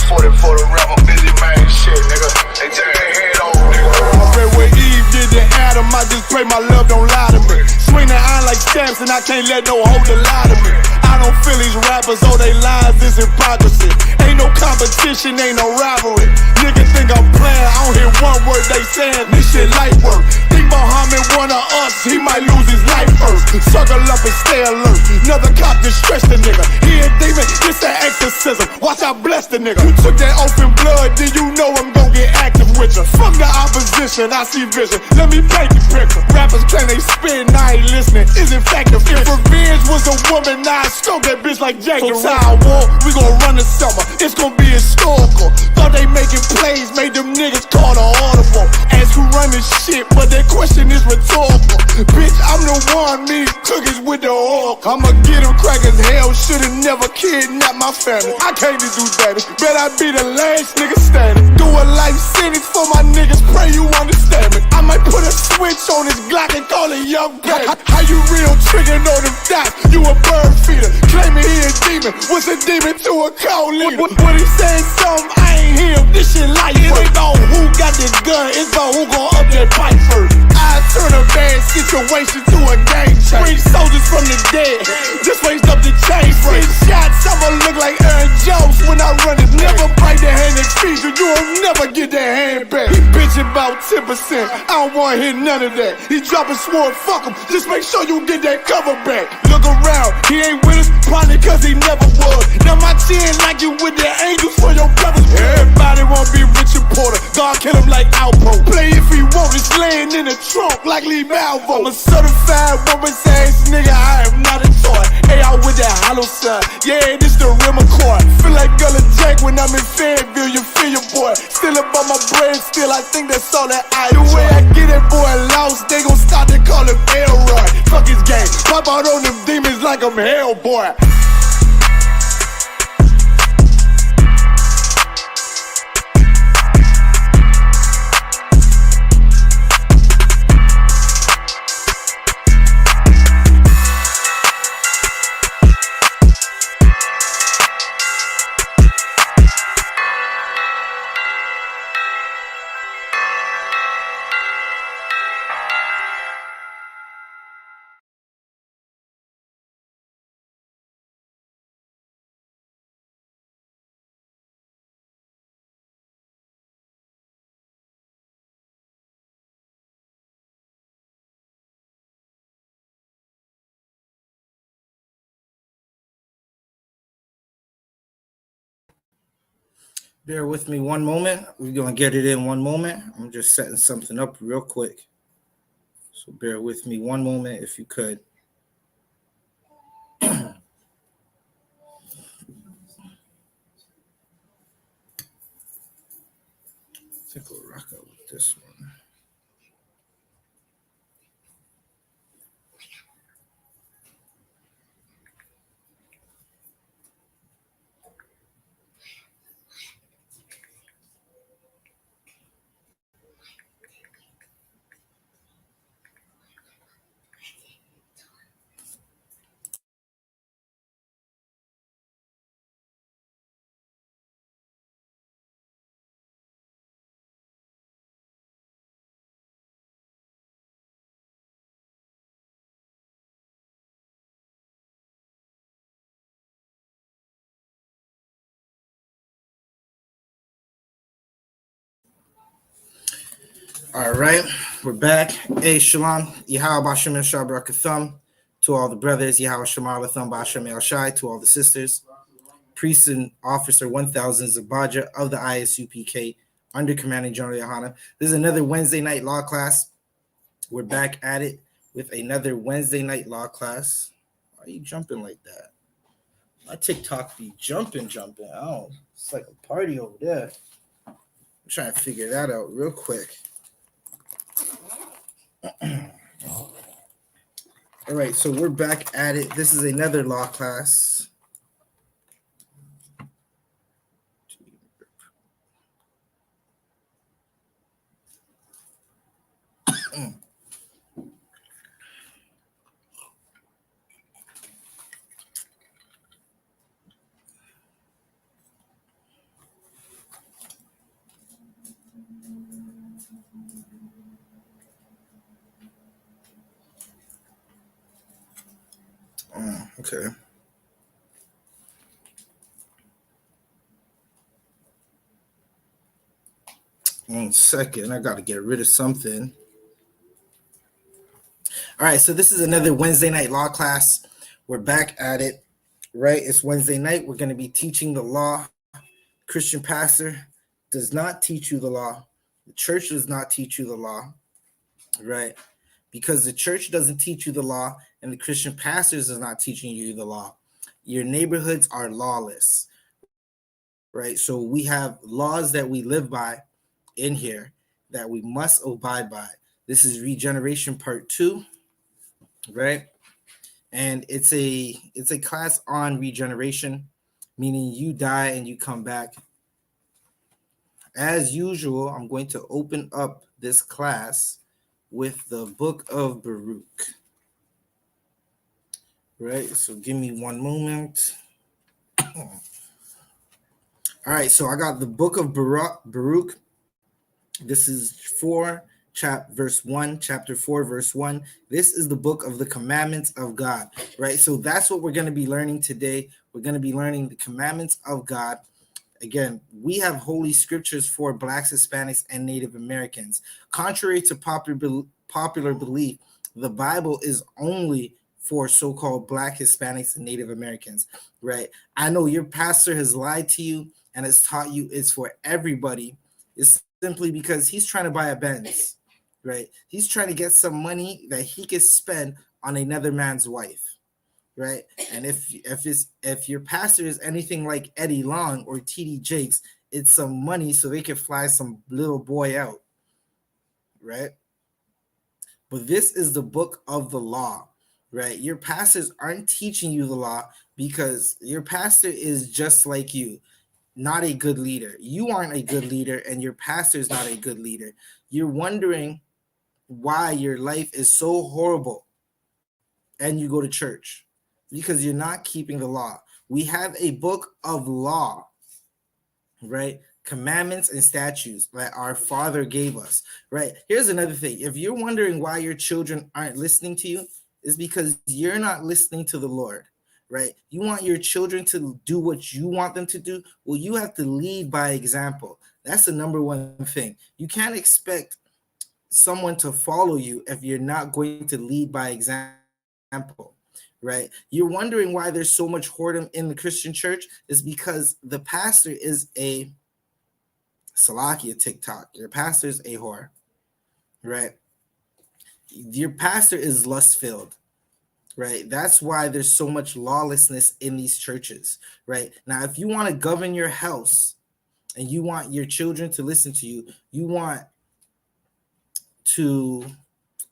40 for the rapper, busy man shit, nigga. They take their head off, nigga. I pray where Eve did to Adam, I just pray my love don't lie to me. Swing the iron like stamps and I can't let no holder lie to me. I don't feel these rappers, all they lies is hypocrisy. Ain't no competition, ain't no rivalry. Nigga think I'm playing, I don't hear one word they saying, this shit light work. Think Muhammad one of us, he might lose his life first. Circle up and stay alert, another cop just stretch the nigga. He a demon, this an exorcism, watch I bless the nigga. You took that open blood, then you know I'm gon' get active with you. Fuck the opposition, I see vision, let me paint the picture. Rappers claim they spit and I ain't listening, is in fact a If revenge was a woman, now I stroke that bitch like Jackie. Hotel war, we gon' run the summer, it's gon' be historical. Thought they making plays, made them niggas call the audible. Ask who run this shit, but that question is rhetorical. Bitch, I'm the one, me cookies with the oil. I'ma get them crackers, hell, should've never kidnapped my family. I can't do that, bet I be the last nigga standing. Do a life sentence for my niggas, pray you understand me. I might put a switch on this Glock and call it young gang. How you real trigger know them dots? You a bird feeder, claiming he a demon. What's a demon to a cold leader? What he saying something, I ain't hear him. This shit like it ain't about who got the gun, it's about who gon' up that pipe first. I turn a bad situation to a game changer. Bring soldiers from the dead, just raised up the chain frame. Shots, I'ma look like Aaron Jones when I run it. Never bite the hand that feeds you, you'll never get that hand back. He bitchin' about 10%, I don't wanna hear none of that. He dropping sword, fuck him, just make sure you get that cover back. Look around, he ain't with us, probably cause he never was. Now my chin like you with the angels for your brothers. Everybody wanna be Richard Porter, God kill him like Alpo. Play if he want, it's laying in the trunk like Lee Malvo. I'm a certified woman's ass nigga, I am not a toy. Hey, out with that hollow side, yeah, this the real McCoy. Feel like Gullah Jack when I'm in Fayetteville, you feel your boy. Still up on my brain, still I think that's all that I do. The way I get that boy lost, they gon' start to call him Elroy. Fuck his game, pop out on them demons like I'm Hellboy. Bear with me one moment. We're going to get it in one moment. I'm just setting something up real quick. So bear with me one moment if you could. I think we'll rock out with this one. All right, we're back. Hey, Shalom, Yahweh Bashem El Shai Barakathum. To all the brothers, Yahweh Shamar Latham Bashem El Shai. To all the sisters, Priest and Officer 1000 Zabaja of the I.S.U.P.K. under Commanding General YAHANNA. This is another Wednesday night law class. We're back at it with another Wednesday night law class. Why are you jumping like that? My TikTok be jumping. Oh, it's like a party over there. I'm trying to figure that out real quick. All right, so we're back at it. This is another law class. Okay. One second. I got to get rid of something. All right. So this is another Wednesday night law class. We're back at it, right? It's Wednesday night. We're going to be teaching the law. Christian pastor does not teach you the law. The church does not teach you the law, right? Because the church doesn't teach you the law and the Christian pastors is not teaching you the law. Your neighborhoods are lawless, right? So we have laws that we live by in here that we must abide by. This is Regeneration Part 2, right? And it's a class on regeneration, meaning you die and you come back. As usual, I'm going to open up this class with the book of Baruch. Right, so give me one moment. All right, so I got the book of Baruch. This is 4, verse 1, chapter 4, verse 1. This is the book of the commandments of God, right? So that's what we're going to be learning today. We're going to be learning the commandments of God. Again, we have holy scriptures for Blacks, Hispanics, and Native Americans. Contrary to popular belief, the Bible is only for so-called Black, Hispanics, and Native Americans, right? I know your pastor has lied to you and has taught you it's for everybody. It's simply because he's trying to buy a Benz, right? He's trying to get some money that he can spend on another man's wife. Right, and if your pastor is anything like Eddie Long or T.D. Jakes, it's some money so they can fly some little boy out, right? But this is the book of the law, right? Your pastors aren't teaching you the law because your pastor is just like you, not a good leader. You aren't a good leader, and your pastor is not a good leader. You're wondering why your life is so horrible, and you go to church. Because you're not keeping the law. We have a book of law, right? Commandments and statutes that our Father gave us, right? Here's another thing. If you're wondering why your children aren't listening to you, it's because you're not listening to the Lord, right? You want your children to do what you want them to do. Well, you have to lead by example. That's the number one thing. You can't expect someone to follow you if you're not going to lead by example. Right? You're wondering why there's so much whoredom in the Christian church is because the pastor is a Salakia TikTok. Your pastor is a whore, right? Your pastor is lust-filled, right? That's why there's so much lawlessness in these churches, right? Now, if you want to govern your house and you want your children to listen to you, you want to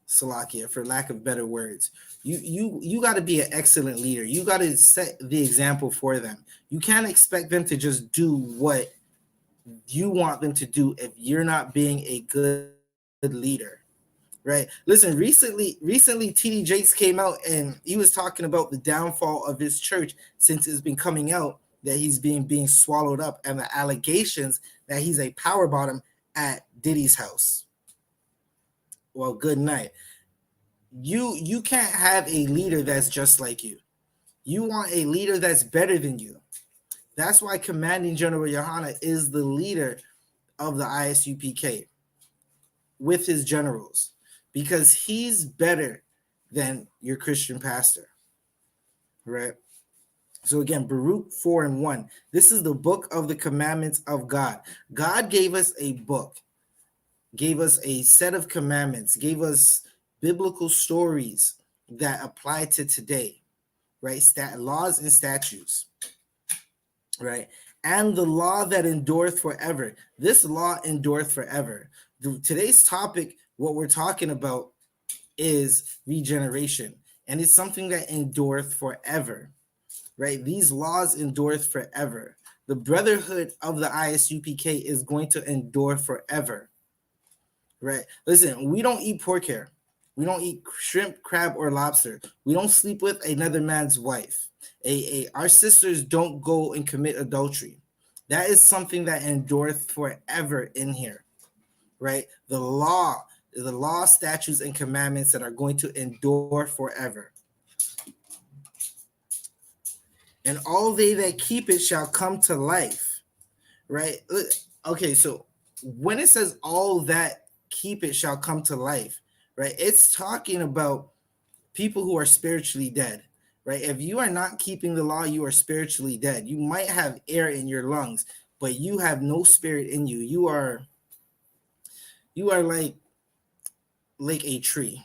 Salakia, for lack of better words. You got to be an excellent leader. You got to set the example for them. You can't expect them to just do what you want them to do if you're not being a good leader, right? Listen, recently TD Jakes came out and he was talking about the downfall of his church since it's been coming out that he's being swallowed up and the allegations that he's a power bottom at Diddy's house. Well, good night. You can't have a leader that's just like you. You want a leader that's better than you. That's why Commanding General YAHANNA is the leader of the I.S.U.P.K with his generals, because he's better than your Christian pastor, right? So again, Baruch 4 and 1. This is the book of the commandments of God. God gave us a book, gave us a set of commandments, gave us biblical stories that apply to today, right? Laws and statutes, right? And the law that endureth forever. This law endureth forever. Today's topic, what we're talking about, is regeneration, and it's something that endureth forever, right? These laws endureth forever. The brotherhood of the I.S.U.P.K is going to endure forever, right? Listen, we don't eat pork here. We don't eat shrimp, crab, or lobster. We don't sleep with another man's wife. Our sisters don't go and commit adultery. That is something that endureth forever in here, right? The law, statutes, and commandments that are going to endure forever. and all they that keep it shall come to life. Right? Okay, so when it says all that keep it shall come to life, right? It's talking about people who are spiritually dead, right? If you are not keeping the law, you are spiritually dead. You might have air in your lungs, but you have no spirit in you. You are like a tree,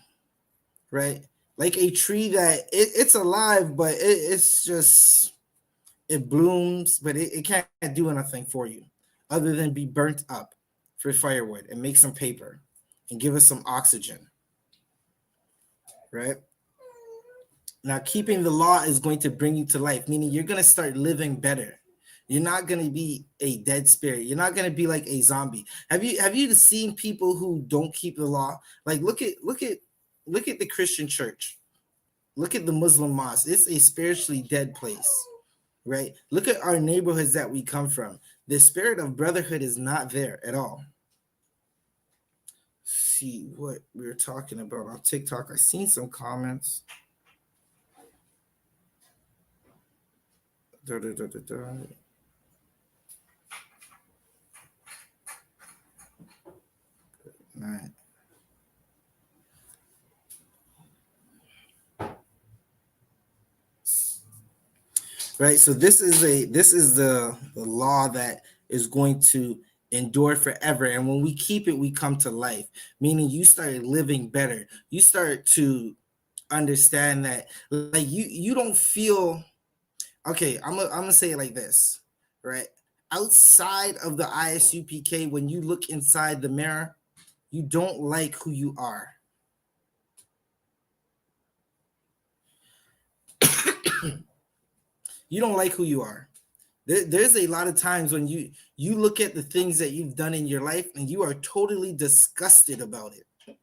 right? Like a tree that it's alive, but it's just it blooms, but it can't do anything for you other than be burnt up for firewood and make some paper and give us some oxygen, right? Now, keeping the law is going to bring you to life, meaning you're going to start living better. You're not going to be a dead spirit. You're not going to be like a zombie. Have you seen people who don't keep the law? Like look at the Christian church. Look at the Muslim mosque. It's a spiritually dead place, right? Look at our neighborhoods that we come from. The spirit of brotherhood is not there at all. See what we were talking about on TikTok. I seen some comments. Right. Right. So this is the law that is going to endure forever. And when we keep it, we come to life, meaning you start living better. You start to understand that like you don't feel okay. I'm gonna say it like this, right? Outside of the I.S.U.P.K, when you look inside the mirror, you don't like who you are. You don't like who you are. There's a lot of times when you look at the things that you've done in your life and you are totally disgusted about it.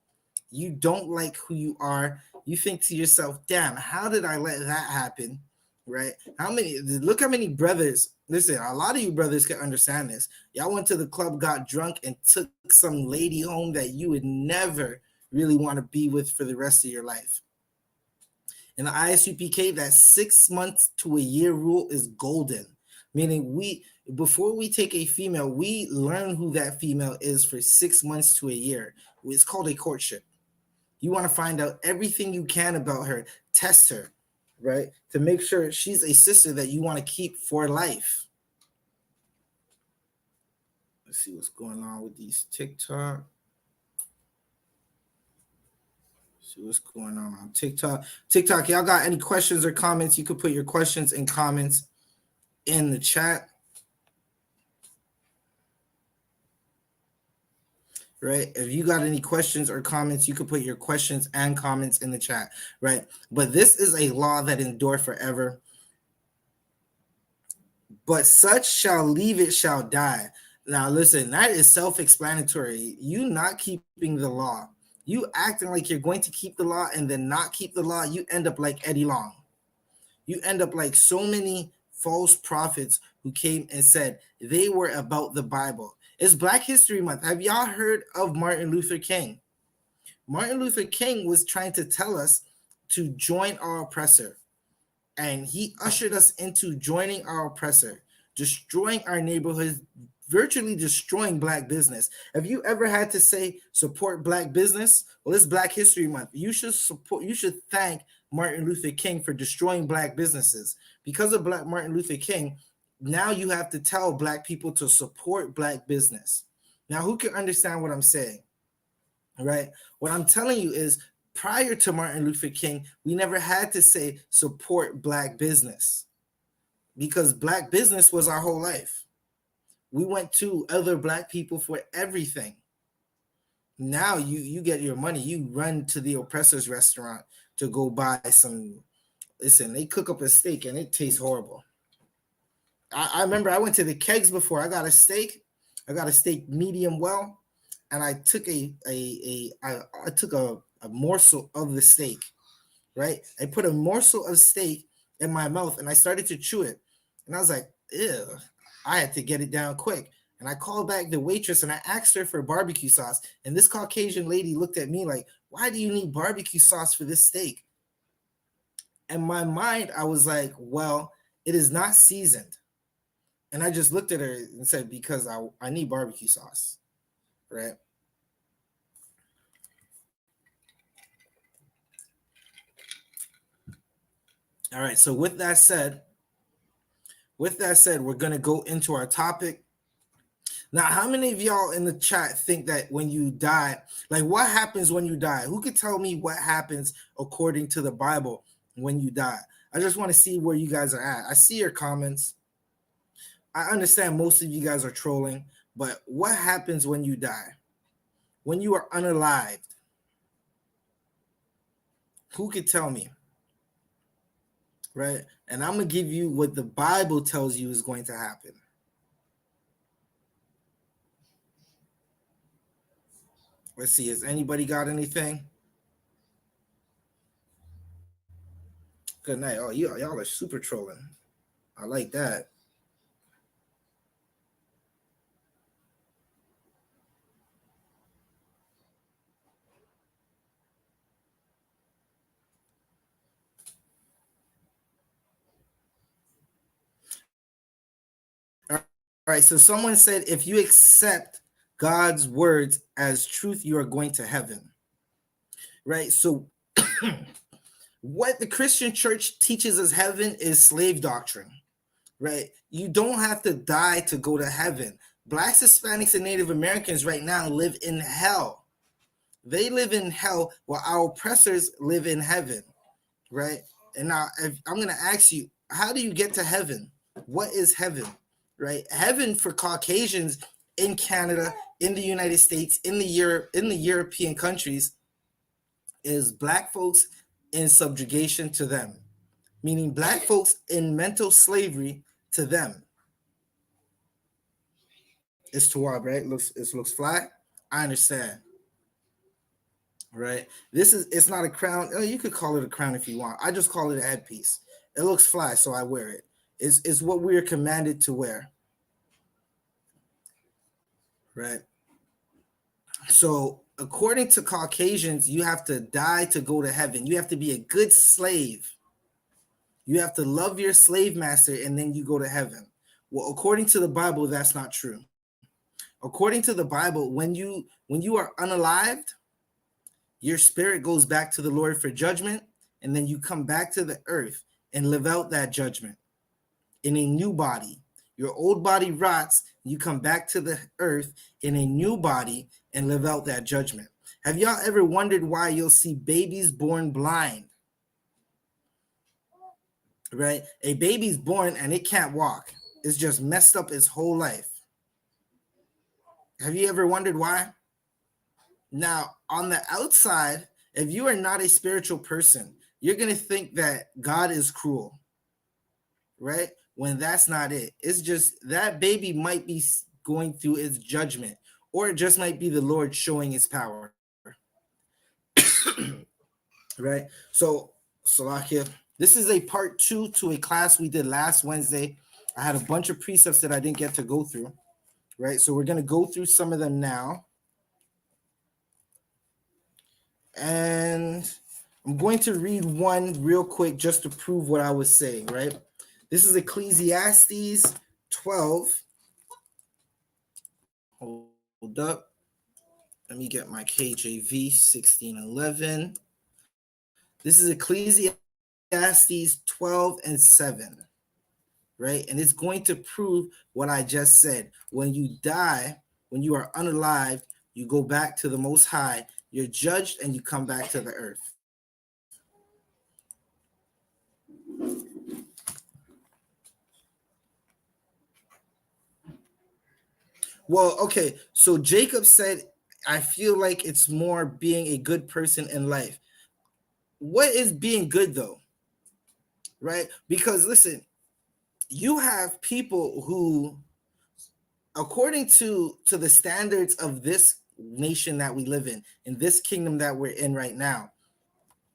You don't like who you are. You think to yourself, damn, how did I let that happen? Right? Look how many brothers, listen, a lot of you brothers can understand this. Y'all went to the club, got drunk, and took some lady home that you would never really want to be with for the rest of your life. In the I.S.U.P.K, that 6 months to a year rule is golden. Meaning before we take a female, we learn who that female is for 6 months to a year. It's called a courtship. You want to find out everything you can about her, test her, right? To make sure she's a sister that you want to keep for life. Let's see what's going on with these TikTok. See what's going on TikTok. TikTok, y'all got any questions or comments? You could put your questions and comments in the chat. Right? If you got any questions or comments, you could put your questions and comments in the chat, right? But this is a law that endure forever. But such shall leave it shall die. Now, listen, that is self-explanatory. You not keeping the law, you acting like you're going to keep the law and then not keep the law, you end up like Eddie Long. You end up like so many false prophets who came and said they were about the Bible. It's Black History Month. Have y'all heard of Martin Luther King? Martin Luther King was trying to tell us to join our oppressor. And he ushered us into joining our oppressor, destroying our neighborhoods, virtually destroying Black business. Have you ever had to say support Black business? Well, it's Black History Month. You should thank Martin Luther King for destroying Black businesses. Because of Martin Luther King, now you have to tell Black people to support Black business. Now, who can understand what I'm saying? Right? What I'm telling you is, prior to Martin Luther King, we never had to say support Black business because Black business was our whole life. We went to other Black people for everything. Now you get your money, you run to the oppressor's restaurant to go buy some. Listen, they cook up a steak and it tastes horrible. I remember I went to the Kegs before. I got a steak medium well, and I took I took a morsel of the steak, right? I put a morsel of steak in my mouth and I started to chew it. And I was like, ew, I had to get it down quick. And I called back the waitress and I asked her for barbecue sauce. And this Caucasian lady looked at me like, why do you need barbecue sauce for this steak? In my mind, I was like, well, It is not seasoned. And I just looked at her and said, because I need barbecue sauce, right? All right, so with that said, we're going to go into our topic. Now, how many of y'all in the chat think that when you die, like what happens when you die? Who could tell me what happens according to the Bible when you die? I just want to see where you guys are at. I see your comments. I understand most of you guys are trolling, but what happens when you die? When you are unalived? Who could tell me? Right? And I'm going to give you what the Bible tells you is going to happen. Let's see. Has anybody got anything? Good night. Oh, y'all are super trolling. I like that. All right. So someone said, if you accept God's words as truth, you are going to heaven. Right. So what the Christian church teaches as heaven is slave doctrine. Right. You don't have to die to go to heaven. Blacks, Hispanics, and Native Americans right now live in hell. They live in hell while our oppressors live in heaven. Right. And now if I'm going to ask you, how do you get to heaven? What is heaven? Right? Heaven for Caucasians in Canada, in the United States, in the European countries is black folks in subjugation to them, meaning black folks in mental slavery to them. It's Tawab, right? It looks flat. I understand. Right? It's not a crown. You could call it a crown if you want. I just call it a headpiece. It looks fly, so I wear it. It's what we are commanded to wear. Right? So according to Caucasians, you have to die to go to heaven. You have to be a good slave. You have to love your slave master, and then you go to heaven. Well, according to the Bible, that's not true. According to the Bible, when you are unalived, your spirit goes back to the Lord for judgment, and then you come back to the earth and live out that judgment in a new body. Your old body rots, you come back to the earth in a new body and live out that judgment. Have y'all ever wondered why you'll see babies born blind? Right? A baby's born and it can't walk. It's just messed up its whole life. Have you ever wondered why? Now, on the outside, if you are not a spiritual person, you're going to think that God is cruel, right? When that's not it. It's just that baby might be going through its judgment, or it just might be the Lord showing his power. Right? So, Salakia, this is a part 2 to a class we did last Wednesday. I had a bunch of precepts that I didn't get to go through, right? So we're going to go through some of them now. And I'm going to read one real quick just to prove what I was saying, right? This is Ecclesiastes 12. Hold up. Let me get my KJV 1611. This is Ecclesiastes 12 and 7, right? And it's going to prove what I just said. When you die, when you are unalived, you go back to the Most High, you're judged, and you come back to the earth. Well, okay, so Jacob said, I feel like it's more being a good person in life. What is being good, though? Right? Because listen, you have people who, according to the standards of this nation that we live in this kingdom that we're in right now,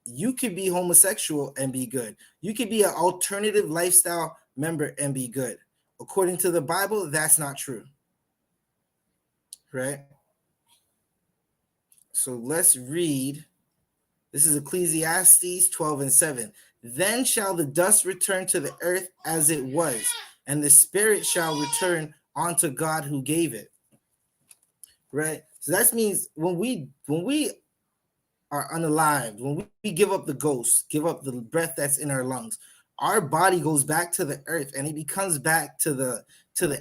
you could be homosexual and be good. You could be an alternative lifestyle member and be good. According to the Bible, that's not true. Right? So let's read. This is Ecclesiastes 12 and 7. Then shall the dust return to the earth as it was, and the spirit shall return unto God who gave it. Right? So that means when we are unalived, when we give up the ghost, give up the breath that's in our lungs, our body goes back to the earth and it becomes back to the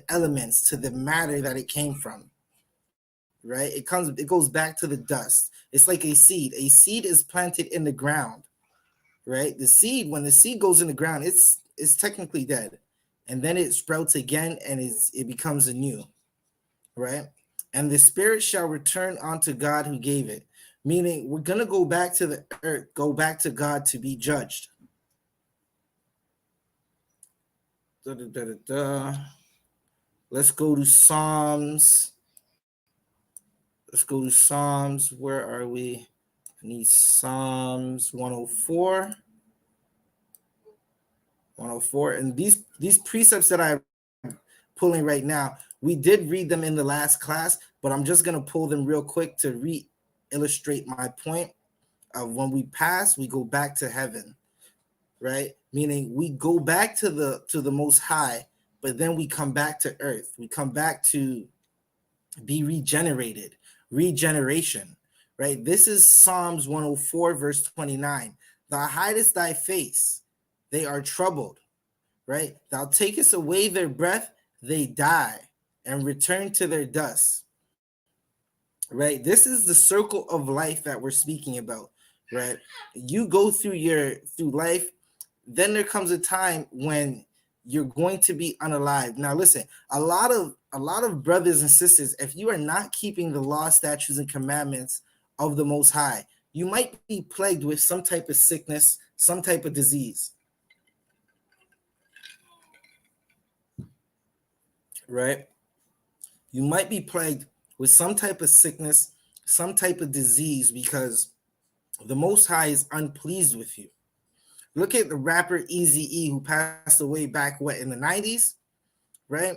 elements, to the matter that it came from. Right? It goes back to the dust. It's like a seed. A seed is planted in the ground. Right? The seed, when the seed goes in the ground, it's technically dead. And then it sprouts again and it becomes anew. Right? And the spirit shall return unto God who gave it. Meaning we're gonna go back to the earth, go back to God to be judged. Let's go to Psalms. Let's go to Psalms. Where are we? I need Psalms 104. 104. And these precepts that I'm pulling right now, we did read them in the last class, but I'm just going to pull them real quick to illustrate my point of when we pass, we go back to heaven, right? Meaning we go back to the Most High, but then we come back to earth. We come back to be regenerated, regeneration, right? This is Psalms 104, verse 29. Thou hidest thy face, they are troubled, right? Thou takest away their breath, they die and return to their dust, right? This is the circle of life that we're speaking about, right? You go through life, then there comes a time when you're going to be unalive. Now listen, a lot of brothers and sisters, if you are not keeping the law, statutes, and commandments of the Most High, you might be plagued with some type of sickness, some type of disease, right? You might be plagued with some type of sickness, some type of disease, because the Most High is unpleased with you. Look at the rapper Eazy-E, who passed away back in the 90s, right?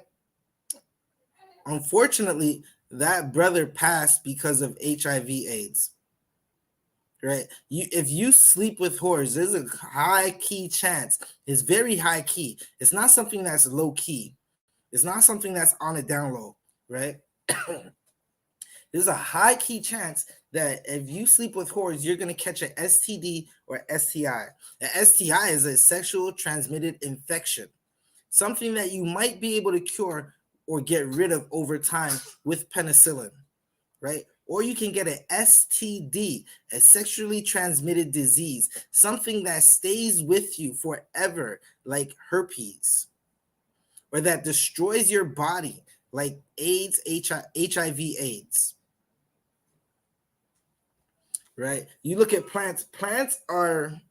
Unfortunately, that brother passed because of HIV/AIDS, right? If you sleep with whores, there's a high key chance. It's very high key. It's not something that's low key. It's not something that's on a down low, right? There's a high key chance that if you sleep with whores, you're going to catch an STD or STI. An STI is a sexual transmitted infection, something that you might be able to cure or get rid of over time with penicillin, right? Or you can get an STD, a sexually transmitted disease, something that stays with you forever, like herpes, or that destroys your body, like AIDS, HIV/AIDS. Right? You look at plants. Plants are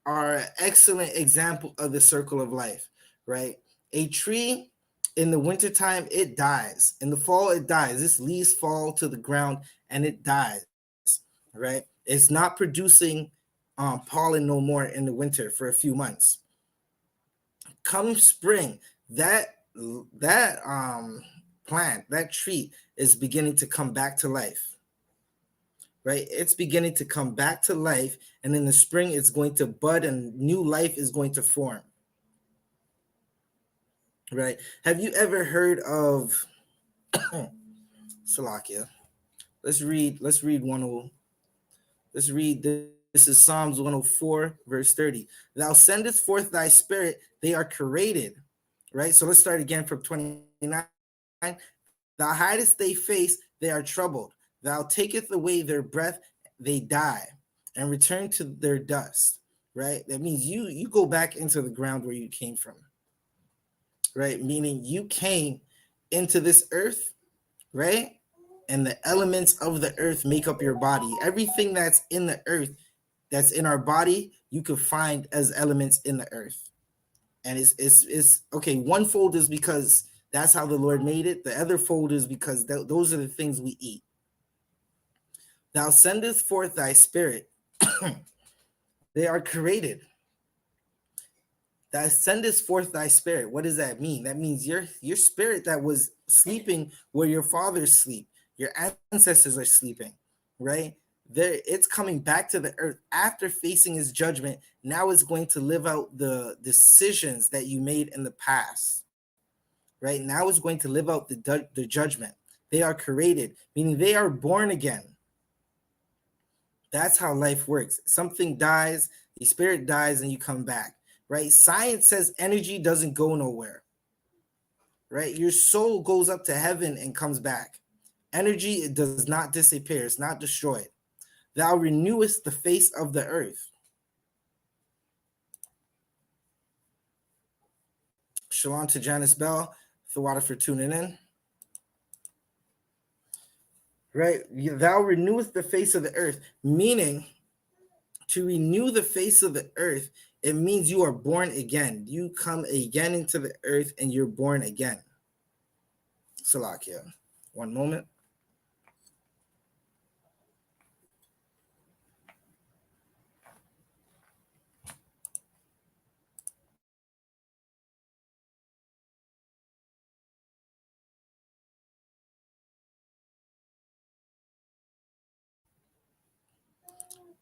an excellent example of the circle of life, right? A tree in the wintertime, it dies. In the fall, it dies. Its leaves fall to the ground and it dies, right? It's not producing pollen no more in the winter for a few months. Come spring, that plant, that tree is beginning to come back to life. Right? It's beginning to come back to life, and in the spring, it's going to bud and new life is going to form. Right? Have you ever heard of Salakia? Let's read This is Psalms 104, verse 30. Thou sendest forth thy spirit, they are created. Right? So let's start again from 29. Thou hidest thy face, they are troubled. Thou taketh away their breath, they die, and return to their dust. Right? That means you go back into the ground where you came from. Right? Meaning you came into this earth, right? And the elements of the earth make up your body. Everything that's in the earth, that's in our body, you can find as elements in the earth. And it's okay. One fold is because that's how the Lord made it. The other fold is because those are the things we eat. Thou sendest forth thy spirit. They are created. Thou sendest forth thy spirit. What does that mean? That means your spirit that was sleeping where your fathers sleep, your ancestors are sleeping, right? it's coming back to the earth after facing his judgment. Now it's going to live out the decisions that you made in the past. Right now it's going to live out the judgment. They are created, meaning they are born again. That's how life works. Something dies, the spirit dies, and you come back. Right? Science says energy doesn't go nowhere. Right? Your soul goes up to heaven and comes back. Energy, it does not disappear. It's not destroyed. Thou renewest the face of the earth. Shalom to Janice Bell, the water for tuning in. Right? Thou renewest the face of the earth, meaning to renew the face of the earth, it means you are born again. You come again into the earth and you're born again. Salakia. One moment.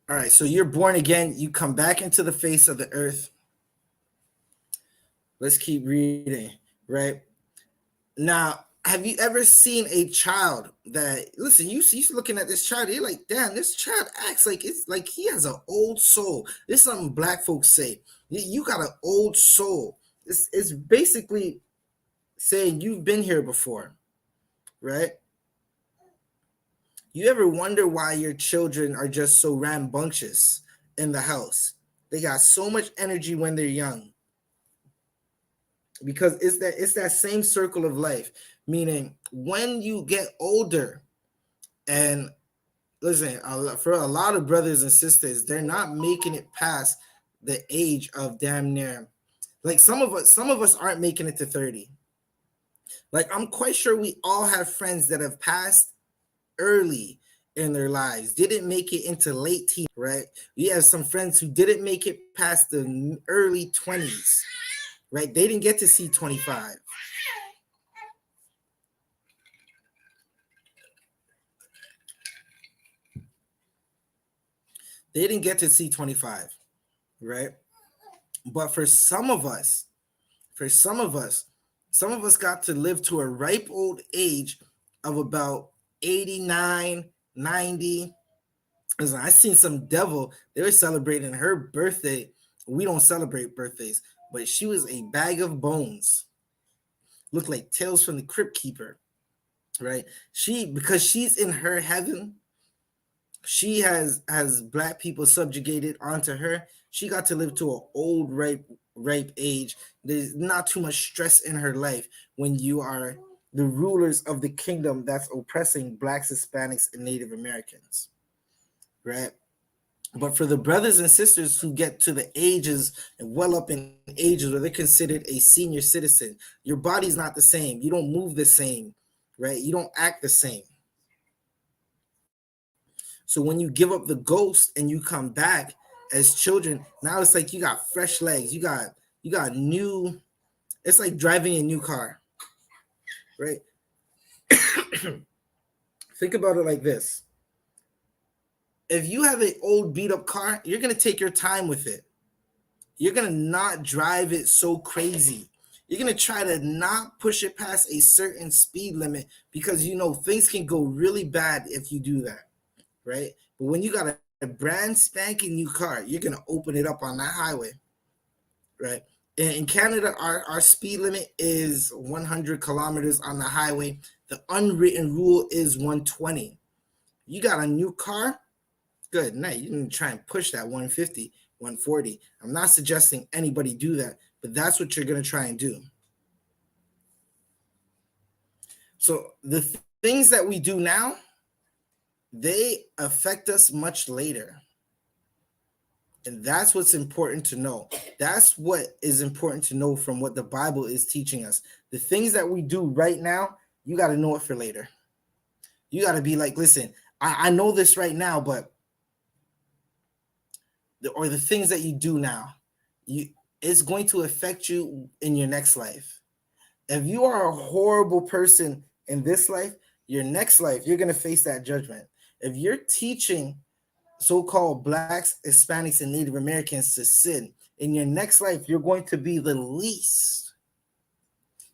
All right, so you're born again. You come back into the face of the earth. Let's keep reading, right? Now, have you ever seen a child that, listen, you're looking at this child, you're like, damn, this child acts like it's like he has an old soul. This is something black folks say. You got an old soul. It's basically saying you've been here before, right? You ever wonder why your children are just so rambunctious in the house? They got so much energy when they're young. Because it's that same circle of life, meaning when you get older, and listen, for a lot of brothers and sisters, they're not making it past the age of damn near, like some of us aren't making it to 30. Like I'm quite sure we all have friends that have passed early in their lives, didn't make it into late teens, right? We have some friends who didn't make it past the early 20s. Right? They didn't get to see 25. They didn't get to see 25, right? But for some of us got to live to a ripe old age of about 89, 90. Listen, I seen some devil, they were celebrating her birthday. We don't celebrate birthdays, but she was a bag of bones. Looked like Tales from the Crypt Keeper, right? Because she's in her heaven, she has black people subjugated onto her. She got to live to an old ripe age. There's not too much stress in her life when you are the rulers of the kingdom that's oppressing blacks, Hispanics, and Native Americans, right? But for the brothers and sisters who get to the ages and well up in ages where they're considered a senior citizen, your body's not the same. You don't move the same, right? You don't act the same. So when you give up the ghost and you come back as children, now it's like you got fresh legs. You got new, it's like driving a new car, right? Think about it like this. If you have an old beat up car, you're going to take your time with it. You're going to not drive it so crazy. You're going to try to not push it past a certain speed limit because you know things can go really bad if you do that, right? But when you got a brand spanking new car, you're going to open it up on that highway, right? In Canada, our speed limit is 100 kilometers on the highway. The unwritten rule is 120. You got a new car, good night. You can try and push that 150, 140. I'm not suggesting anybody do that, but that's what you're going to try and do. So the things that we do now, they affect us much later. And that's what's important to know. That's what is important to know from what the Bible is teaching us. The things that we do right now, you got to know it for later. You got to be like, listen, I know this right now, but the things that you do now, it's going to affect you in your next life. If you are a horrible person in this life, your next life, you're going to face that judgment. If you're teaching so-called blacks, Hispanics, and Native Americans to sin. In your next life, you're going to be the least.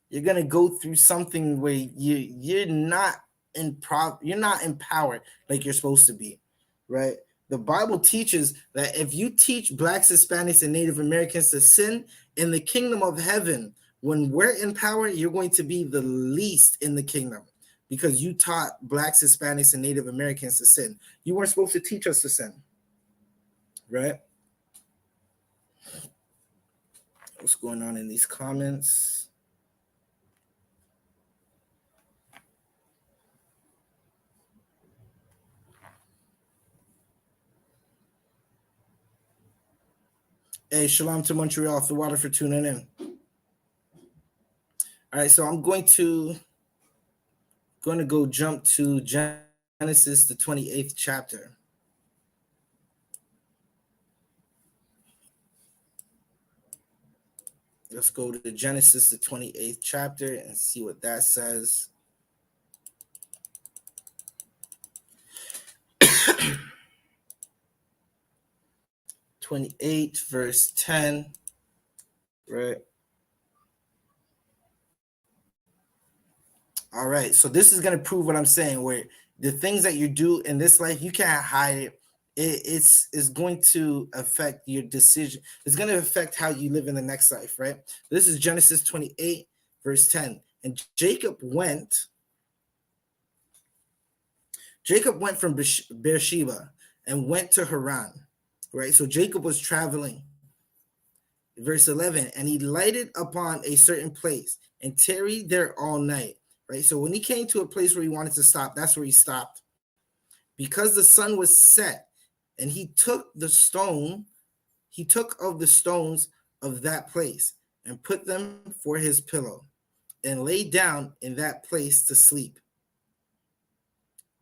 You're going to go through something where you're not you're not empowered like you're supposed to be, right? The Bible teaches that if you teach blacks, Hispanics, and Native Americans to sin in the kingdom of heaven, when we're in power, you're going to be the least in the kingdom because you taught blacks, Hispanics, and Native Americans to sin. You weren't supposed to teach us to sin, right? What's going on in these comments? Hey, shalom to Montreal, off the water for tuning in. All right, so I'm going to go jump to Genesis, the 28th chapter. Let's go to Genesis, the 28th chapter, and see what that says. (28) verse 10, right? All right, so this is going to prove what I'm saying, where the things that you do in this life, you can't hide it. It's going to affect your decision. It's going to affect how you live in the next life, right? This is Genesis 28, verse 10. And Jacob went from Beersheba and went to Haran, right? So Jacob was traveling. Verse 11, and he lighted upon a certain place and tarried there all night, right? So when he came to a place where he wanted to stop, that's where he stopped. Because the sun was set, and he took of the stones of that place and put them for his pillow and lay down in that place to sleep.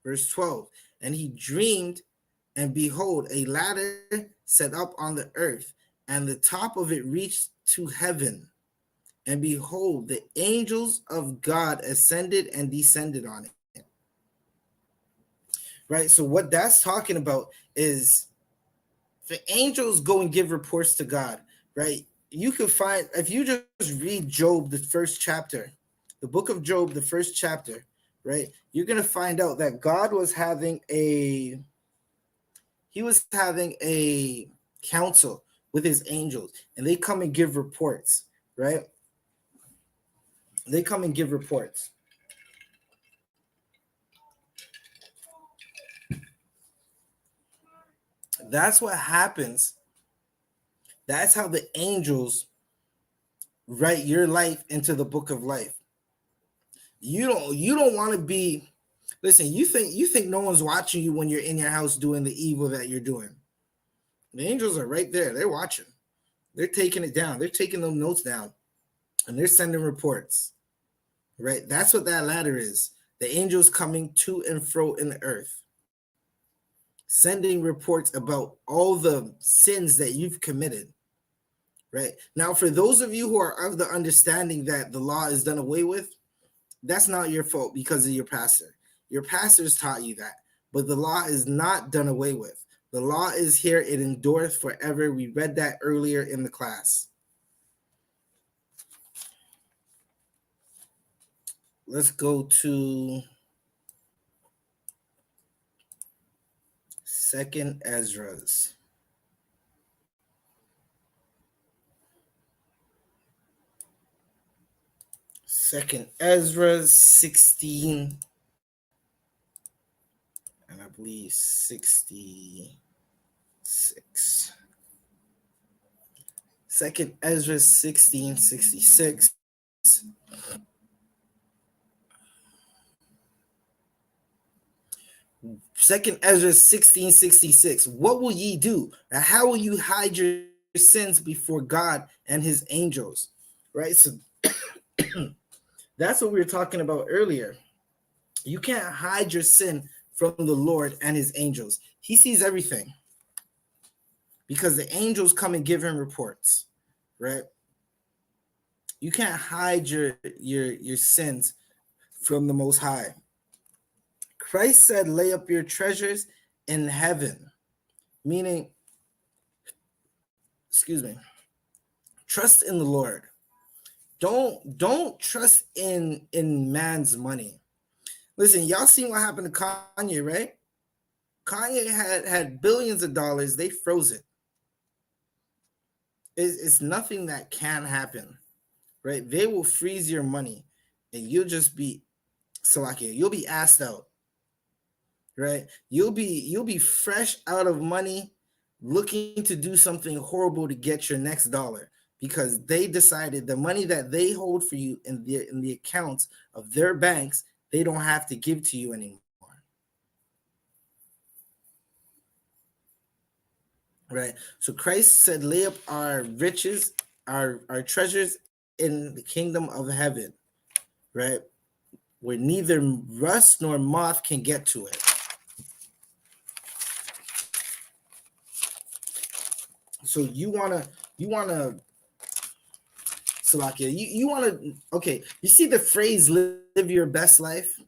Verse 12, and he dreamed, and behold, a ladder set up on the earth, and the top of it reached to heaven. And behold, the angels of God ascended and descended on it. Right? So what that's talking about is the angels go and give reports to God, right? You can find, if you just read Job, the first chapter, the book of Job, the first chapter, right? You're going to find out that God was having a council with his angels, and they come and give reports, right? They come and give reports. That's what happens. That's how the angels write your life into the book of life. You don't want to be, listen, you think no one's watching you when you're in your house doing the evil that you're doing. The angels are right there. They're watching. They're taking it down. They're taking those notes down, and they're sending reports, right? That's what that ladder is. The angels coming to and fro in the earth, sending reports about all the sins that you've committed, right? Now, for those of you who are of the understanding that the law is done away with, that's not your fault because of your pastor. Your pastors taught you that, but the law is not done away with. The law is here. It endureth forever. We read that earlier in the class. Let's go to 2nd Ezra's. Second Ezra 16, and I believe 66. Second Ezra 16:66. Second Ezra 16:66. What will ye do? And how will you hide your sins before God and his angels? Right? So that's what we were talking about earlier. You can't hide your sin from the Lord and his angels. He sees everything because the angels come and give him reports, right? You can't hide your sins from the Most High. Christ said, lay up your treasures in heaven, Meaning, excuse me, trust in the Lord. Don't trust in man's money. Listen, y'all seen what happened to Kanye, right? Kanye had billions of dollars. They froze it. It's nothing that can happen, right? They will freeze your money, and you'll just be Salakia. You'll be asked out, right? You'll be fresh out of money, looking to do something horrible to get your next dollar because they decided the money that they hold for you in the accounts of their banks, they don't have to give to you anymore. Right. So Christ said, lay up our riches, our treasures in the kingdom of heaven, right? Where neither rust nor moth can get to it. So you wanna Salakia, you wanna okay, you see the phrase live your best life?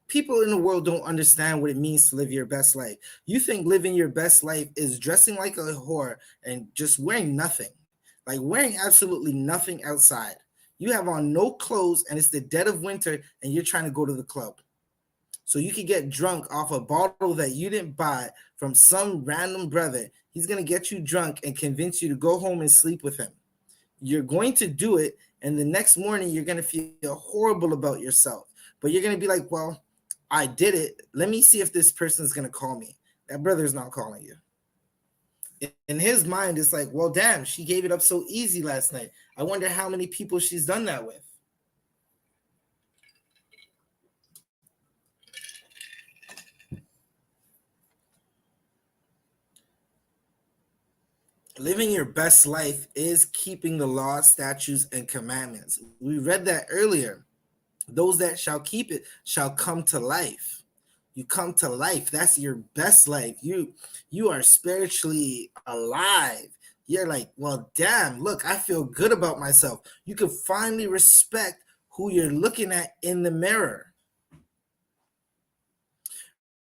People in the world don't understand what it means to live your best life. You think living your best life is dressing like a whore and just wearing nothing, like wearing absolutely nothing outside. You have on no clothes and it's the dead of winter and you're trying to go to the club. So you can get drunk off a bottle that you didn't buy from some random brother. He's going to get you drunk and convince you to go home and sleep with him. You're going to do it, and the next morning you're going to feel horrible about yourself. But you're going to be like, well, I did it. Let me see if this person's going to call me. That brother's not calling you. In his mind, it's like, well, damn, she gave it up so easy last night. I wonder how many people she's done that with. Living your best life is keeping the law, statutes, and commandments. We read that earlier. Those that shall keep it shall come to life. You come to life. That's your best life. You are spiritually alive. You're like, well, damn, look, I feel good about myself. You can finally respect who you're looking at in the mirror.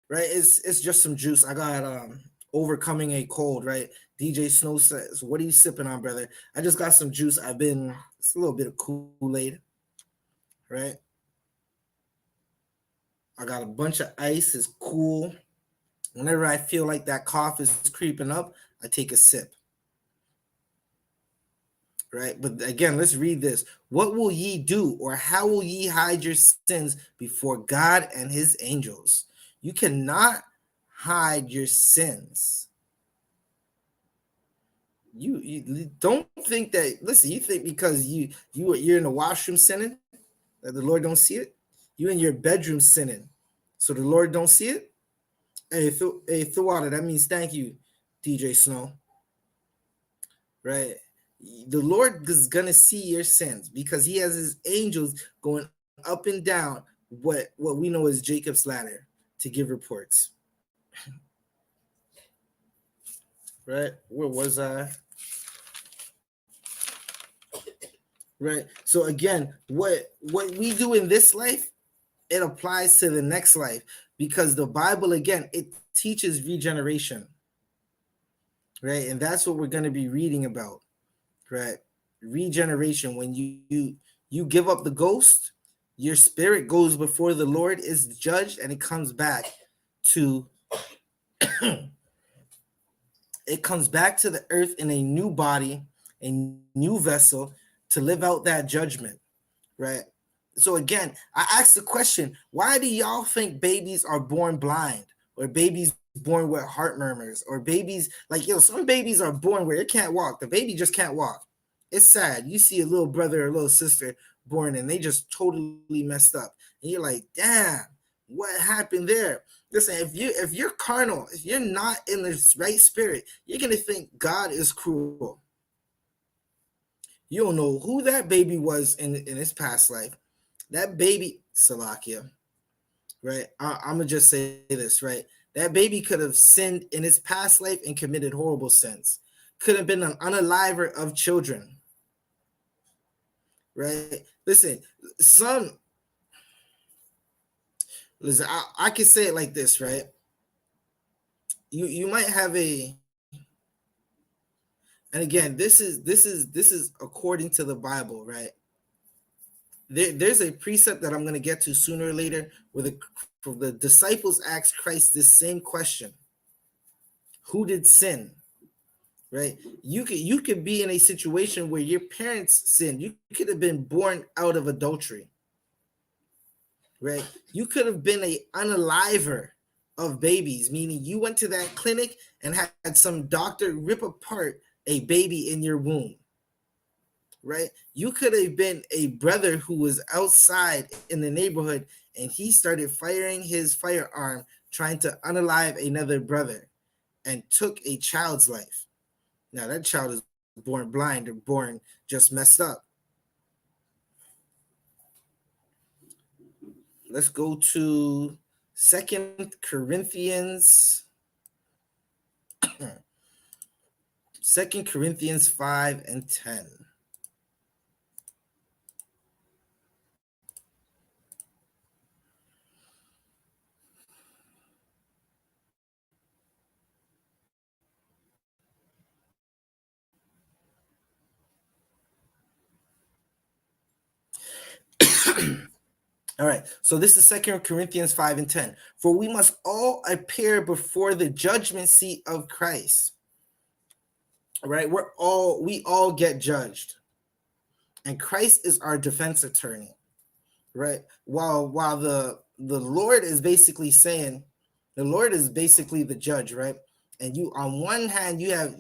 Right? It's just some juice. I got overcoming a cold, right? DJ Snow says, what are you sipping on, brother? I just got some juice. It's a little bit of Kool-Aid, right? I got a bunch of ice. It's cool. Whenever I feel like that cough is creeping up, I take a sip. Right? But again, let's read this. What will ye do, or how will ye hide your sins before God and his angels? You cannot hide your sins. You don't think that, listen, you think because you're in the washroom sinning that the Lord don't see it? You in your bedroom sinning, so the Lord don't see it? Hey, Thawada, that means thank you, DJ Snow. Right? The Lord is gonna see your sins because he has his angels going up and down what we know as Jacob's ladder to give reports. Right? Where was I? Right. So again, what we do in this life, it applies to the next life because the Bible, again, it teaches regeneration. Right. And that's what we're going to be reading about. Right. Regeneration. When you give up the ghost, your spirit goes before the Lord, is judged, and it comes back to it comes back to the earth in a new body, a new vessel to live out that judgment. Right. So again, I asked the question, why do y'all think babies are born blind, or babies born with heart murmurs, or babies like, some babies are born where it can't walk. The baby just can't walk. It's sad. You see a little brother or little sister born and they just totally messed up. And you're like, damn, what happened there? Listen, if you're carnal, if you're not in the right spirit, you're going to think God is cruel. You don't know who that baby was in his past life. That baby, Salakia, right? I'm going to just say this, right? That baby could have sinned in his past life and committed horrible sins. Could have been an unaliver of children. Right? Listen, I can say it like this, right? you might have a, and again, this is according to the Bible, right? There's a precept that I'm going to get to sooner or later where the disciples asked Christ this same question: who did sin? Right? You could be in a situation where your parents sinned. You could have been born out of adultery. Right? You could have been a unaliver of babies, meaning you went to that clinic and had some doctor rip apart a baby in your womb. Right? You could have been a brother who was outside in the neighborhood and he started firing his firearm trying to unalive another brother and took a child's life. Now that child is born blind or born just messed up. Let's go to 2 Corinthians 2 Corinthians 5 and 10. All right, so this is 2 Corinthians 5 and 10. For we must all appear before the judgment seat of Christ. All right, we all get judged. And Christ is our defense attorney. Right? While the Lord is basically saying, the Lord is basically the judge, right? And you, on one hand, you have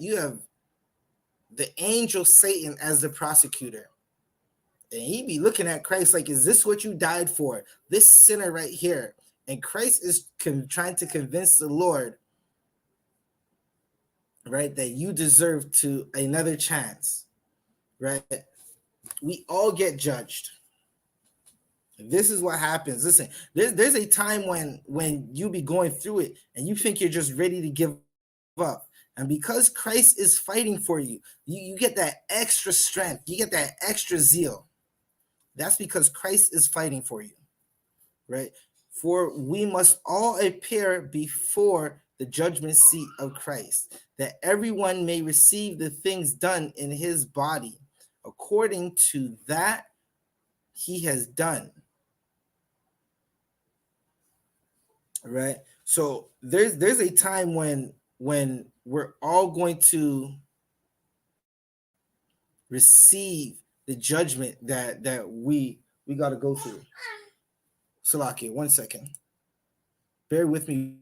the angel Satan as the prosecutor. And he be looking at Christ like, is this what you died for? This sinner right here. And Christ is trying to convince the Lord, right, that you deserve to another chance, right? We all get judged. This is what happens. Listen, there's a time when you be going through it and you think you're just ready to give up. And because Christ is fighting for you, you get that extra strength. You get that extra zeal. That's because Christ is fighting for you, right? For we must all appear before the judgment seat of Christ, that everyone may receive the things done in his body according to that he has done. Right? So there's a time when we're all going to receive the judgment that we got to go through. Salakia, 1 second. Bear with me.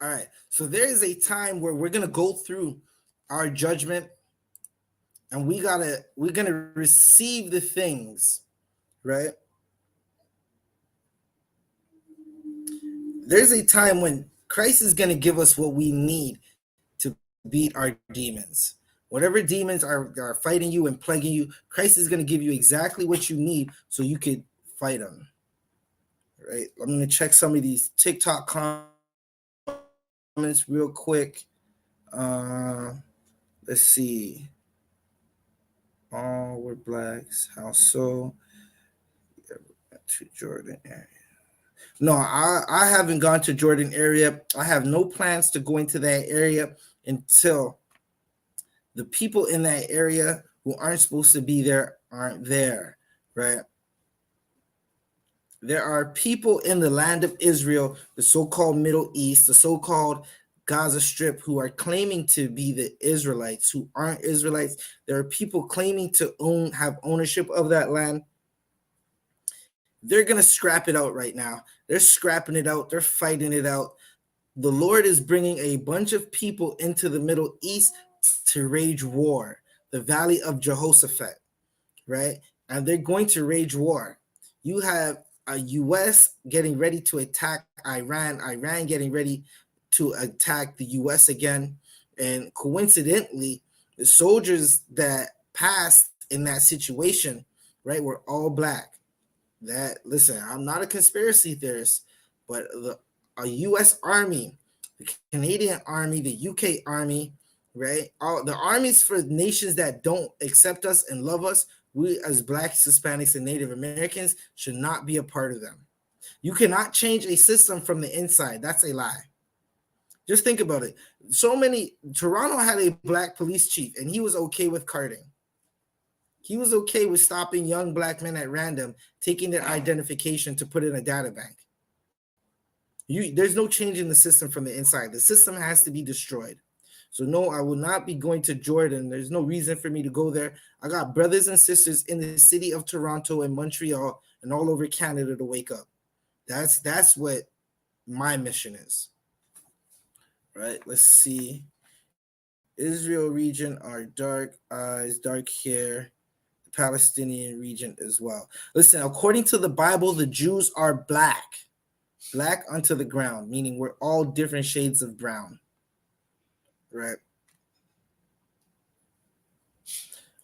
All right. So there is a time where we're gonna go through our judgment, and we're gonna receive the things, right? There's a time when Christ is gonna give us what we need to beat our demons. Whatever demons are fighting you and plaguing you, Christ is gonna give you exactly what you need so you could fight them. Right? I'm gonna check some of these TikTok comments real quick. Let's see. All we're blacks. How so? To Jordan area. No, I haven't gone to Jordan area. I have no plans to go into that area until the people in that area who aren't supposed to be there aren't there, right? There are people in the land of Israel, the so-called Middle East, the so-called Gaza Strip, who are claiming to be the Israelites, who aren't Israelites. There are people claiming to have ownership of that land. They're going to scrap it out right now. They're scrapping it out. They're fighting it out. The Lord is bringing a bunch of people into the Middle East to wage war, the Valley of Jehoshaphat, right? And they're going to wage war. You have a U.S. getting ready to attack Iran, Iran getting ready to attack the U.S. again. And coincidentally, the soldiers that passed in that situation, right, were all black. That, listen, I'm not a conspiracy theorist, but a U.S. Army, the Canadian Army, the UK Army, right, all the armies for nations that don't accept us and love us, we as Blacks, Hispanics, and Native Americans should not be a part of them. You cannot change a system from the inside. That's a lie. Just think about it. Toronto had a black police chief, and he was okay with carding. He was okay with stopping young black men at random, taking their identification to put in a data bank. There's no change in the system from the inside. The system has to be destroyed. So no, I will not be going to Jordan. There's no reason for me to go there. I got brothers and sisters in the city of Toronto and Montreal and all over Canada to wake up. That's what my mission is. Right? Let's see. Israel region are dark eyes, dark hair. The Palestinian region as well. Listen, according to the Bible, the Jews are black unto the ground, meaning we're all different shades of brown. Right?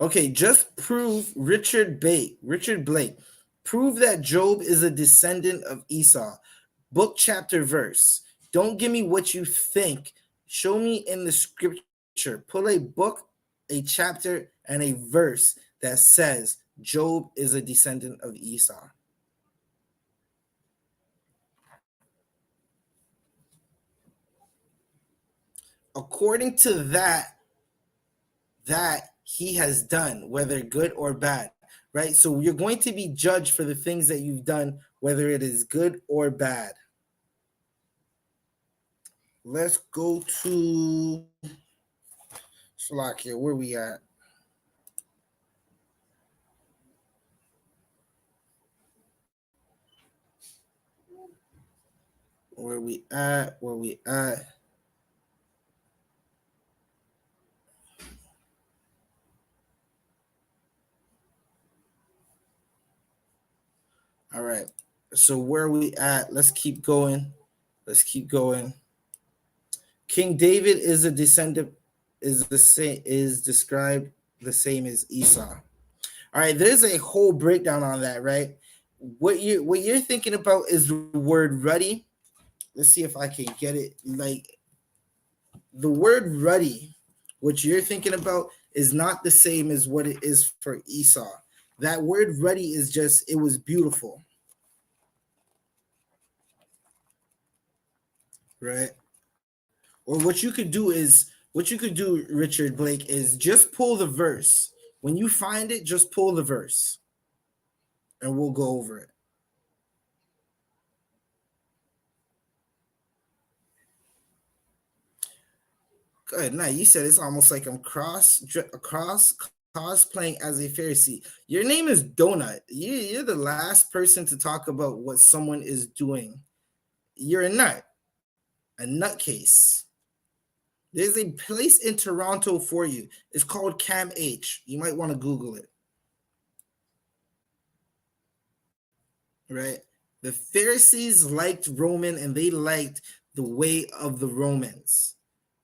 Okay, just prove Richard Blake, prove that Job is a descendant of Esau. Book, chapter, verse. Don't give me what you think. Show me in the scripture. Pull a book, a chapter, and a verse that says Job is a descendant of Esau. According to that he has done, whether good or bad, right? So you're going to be judged for the things that you've done, whether it is good or bad. Let's go to Slovakia. Where we at? Where we at? All right. So where we at? Let's keep going. King David is a descendant, is described the same as Esau. All right, there's a whole breakdown on that, right? What you're thinking about is the word ruddy. Let's see if I can get it. Like, the word ruddy, what you're thinking about is not the same as what it is for Esau. That word ruddy is just, it was beautiful. Right? Or what you could do, Richard Blake, is just pull the verse. When you find it, just pull the verse and we'll go over it. Good night. You said it's almost like I'm cosplaying as a Pharisee. Your name is Donut. You're the last person to talk about what someone is doing. You're a nutcase. There's a place in Toronto for you. It's called Cam H. You might want to Google it. Right? The Pharisees liked Roman, and they liked the way of the Romans.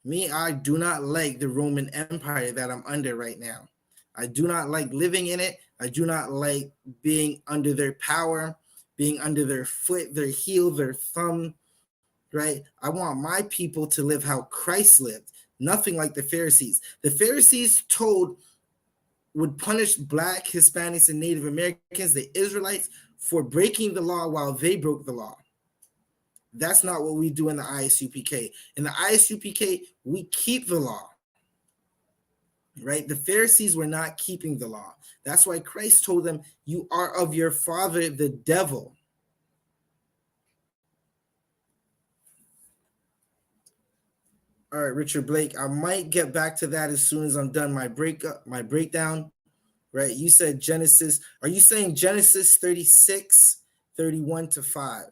Me, I do not like the Roman Empire that I'm under right now. I do not like living in it. I do not like being under their power, being under their foot, their heel, their thumb, right? I want my people to live how Christ lived, nothing like the Pharisees. The Pharisees would punish Black, Hispanics, and Native Americans, the Israelites, for breaking the law while they broke the law. That's not what we do in the I.S.U.P.K. In the I.S.U.P.K, we keep the law, right? The Pharisees were not keeping the law. That's why Christ told them, you are of your father, the devil. All right, Richard Blake, I might get back to that as soon as I'm done my breakdown, right? You said Genesis. Are you saying Genesis 36, 31 to 5?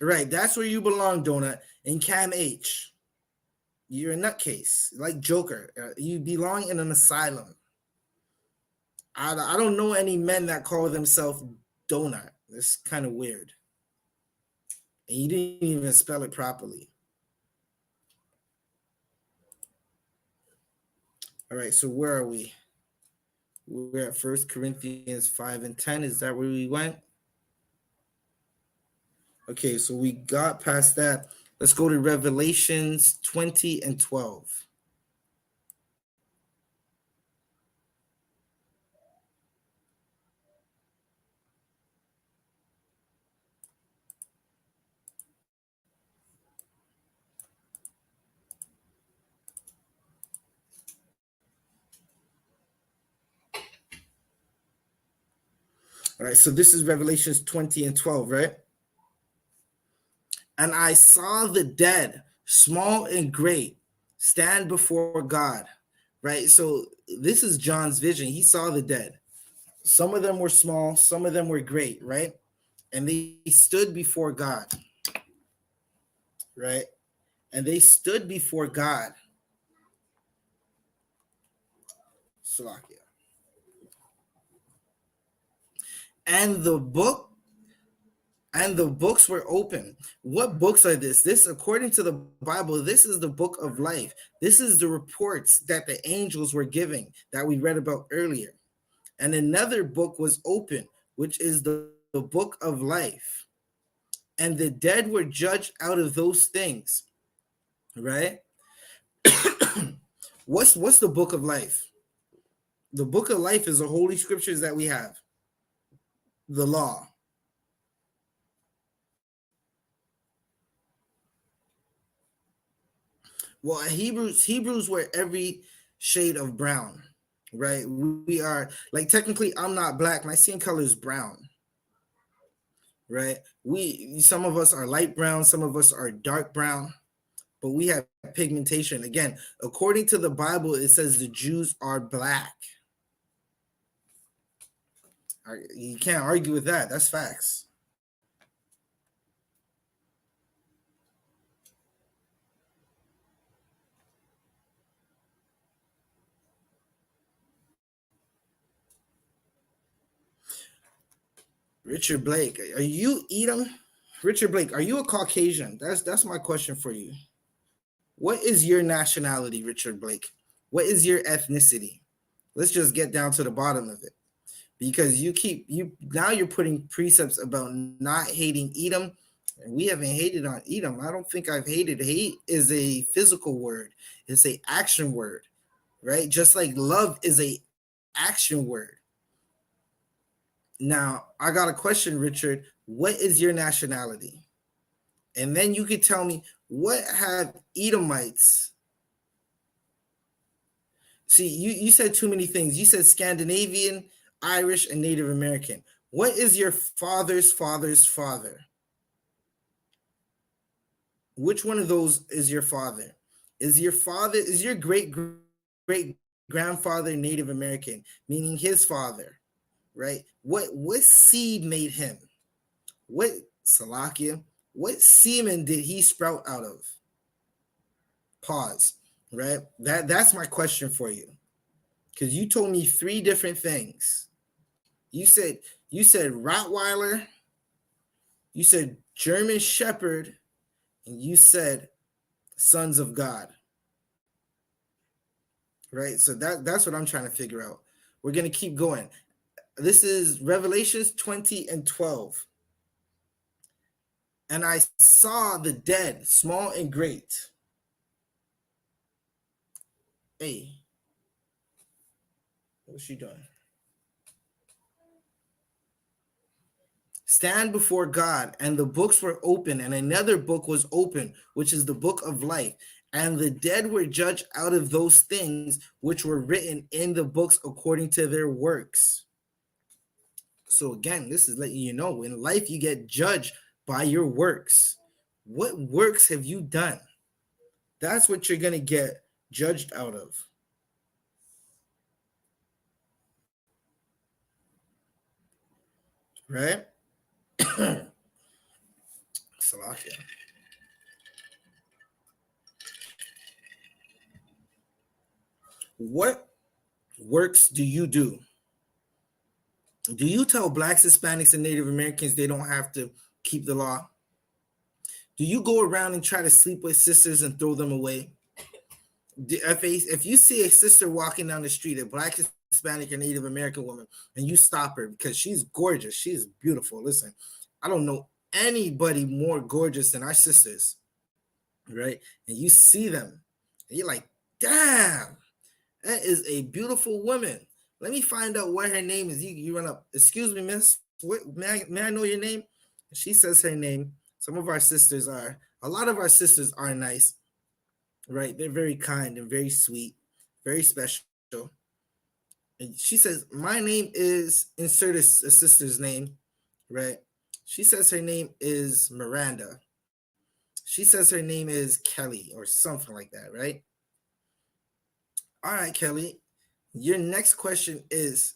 Right, that's where you belong, Donut, in Cam H. You're a nutcase, like Joker. You belong in an asylum. I don't know any men that call themselves donut. It's kind of weird. And you didn't even spell it properly. All right, so where are we? We're at 1 Corinthians 5 and 10. Is that where we went? Okay, so we got past that. Let's go to Revelations 20 and 12. All right, so this is Revelations 20 and 12, right? And I saw the dead, small and great, stand before God, right? So this is John's vision. He saw the dead. Some of them were small, some of them were great, right? And they stood before God, right? And they stood before God. Salakia. And the books were open. What books are this? This, according to the Bible, this is the book of life. This is the reports that the angels were giving that we read about earlier. And another book was open, which is the book of life. And the dead were judged out of those things, right? What's the book of life? The book of life is the holy scriptures that we have, the law. Well, Hebrews were every shade of brown, right? We are, like, technically I'm not black. My skin color is brown, right? Some of us are light brown, some of us are dark brown, but we have pigmentation. Again, according to the Bible, it says the Jews are black. You can't argue with that. That's facts. Richard Blake, are you Edom? Richard Blake, are you a Caucasian? That's my question for you. What is your nationality, Richard Blake? What is your ethnicity? Let's just get down to the bottom of it. Because you're putting precepts about not hating Edom, and we haven't hated on Edom. I don't think I've hated. Hate is a physical word. It's a action word, right? Just like love is a action word. Now, I got a question, Richard. What is your nationality? And then you could tell me, what have Edomites? See, you said too many things. You said Scandinavian, Irish, and Native American. What is your father's father's father? Which one of those is your father? Is your great grandfather Native American, meaning his father, right? What seed made him? What Salakia? What semen did he sprout out of? Pause. Right? That's my question for you. Because you told me three different things. You said Rottweiler, you said German Shepherd, and you said sons of God. Right? So that's what I'm trying to figure out. We're going to keep going. This is Revelations 20 and 12. And I saw the dead, small and great. Hey, what's she doing? Stand before God, and the books were open, and another book was open, which is the book of life. And the dead were judged out of those things which were written in the books according to their works. So again, this is letting you know, in life you get judged by your works. What works have you done? That's what you're going to get judged out of. Right? Salakia. What works do you do? Do you tell Blacks, Hispanics, and Native Americans they don't have to keep the law? Do you go around and try to sleep with sisters and throw them away? If you see a sister walking down the street, a Black, Hispanic, or Native American woman, and you stop her because she's gorgeous, she's beautiful. Listen, I don't know anybody more gorgeous than our sisters, right? And you see them, and you're like, damn, that is a beautiful woman. Let me find out what her name is. You run up, excuse me, miss, may I know your name? She says her name. Some of our sisters are, a lot of our sisters are nice, right? They're very kind and very sweet, very special. And she says, my name is, insert a sister's name, right? She says her name is Miranda. She says her name is Kelly or something like that, right? All right, Kelly, your next question is,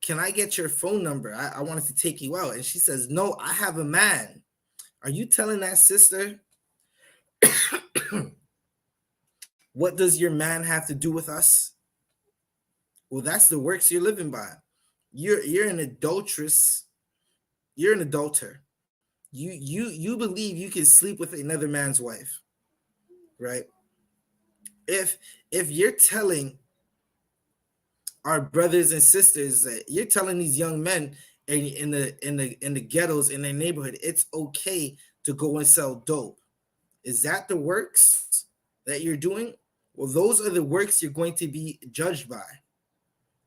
can I get your phone number? I wanted to take you out. And she says, no, I have a man. Are you telling that sister, what does your man have to do with us? Well, that's the works you're living by. You're an adulteress. You're an adulterer. You believe you can sleep with another man's wife, right? If you're telling our brothers and sisters that you're telling these young men in the ghettos in their neighborhood, it's okay to go and sell dope. Is that the works that you're doing? Well, those are the works you're going to be judged by,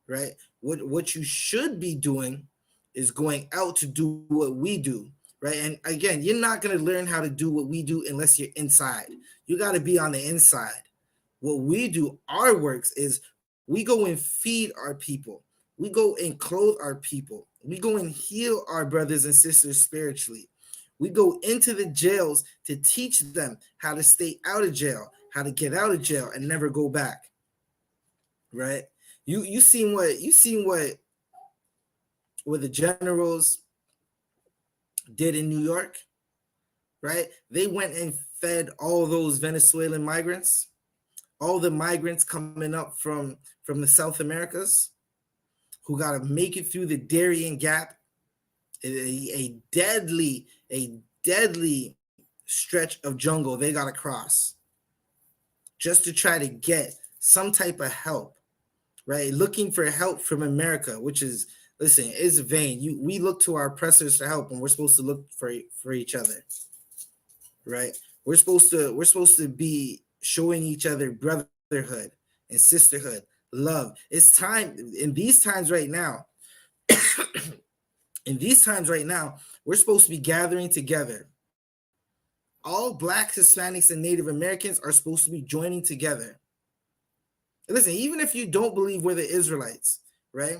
right? What you should be doing is going out to do what we do, right? And again, you're not going to learn how to do what we do unless you're inside. You got to be on the inside. What we do, our works, is we go and feed our people. We go and clothe our people. We go and heal our brothers and sisters spiritually. We go into the jails to teach them how to stay out of jail, how to get out of jail and never go back. Right? You seen what the generals did in New York, right? They went and fed all those Venezuelan migrants, all the migrants coming up from the South Americas, who got to make it through the Darien Gap, a deadly stretch of jungle they got to cross just to try to get some type of help, right? Looking for help from America, which is, listen, is vain. We look to our oppressors for help, and we're supposed to look for each other, right? We're supposed to be showing each other brotherhood and sisterhood, love. It's time in these times right now. In these times right now, we're supposed to be gathering together. All Blacks, Hispanics, and Native Americans are supposed to be joining together. And listen, even if you don't believe we're the Israelites, right?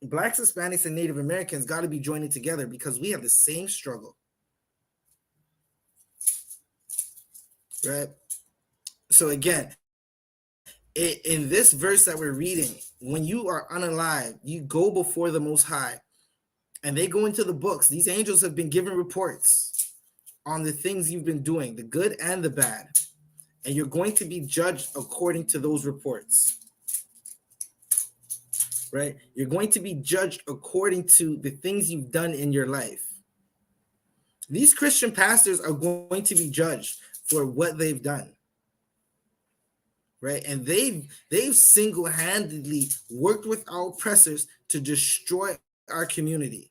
Blacks, Hispanics, and Native Americans got to be joining together because we have the same struggle, right? So again, in this verse that we're reading, when you are unalive, you go before the Most High, and they go into the books. These angels have been given reports on the things you've been doing, the good and the bad, and you're going to be judged according to those reports, right? You're going to be judged according to the things you've done in your life. These Christian pastors are going to be judged for what they've done, right? And they've single-handedly worked with our oppressors to destroy our community.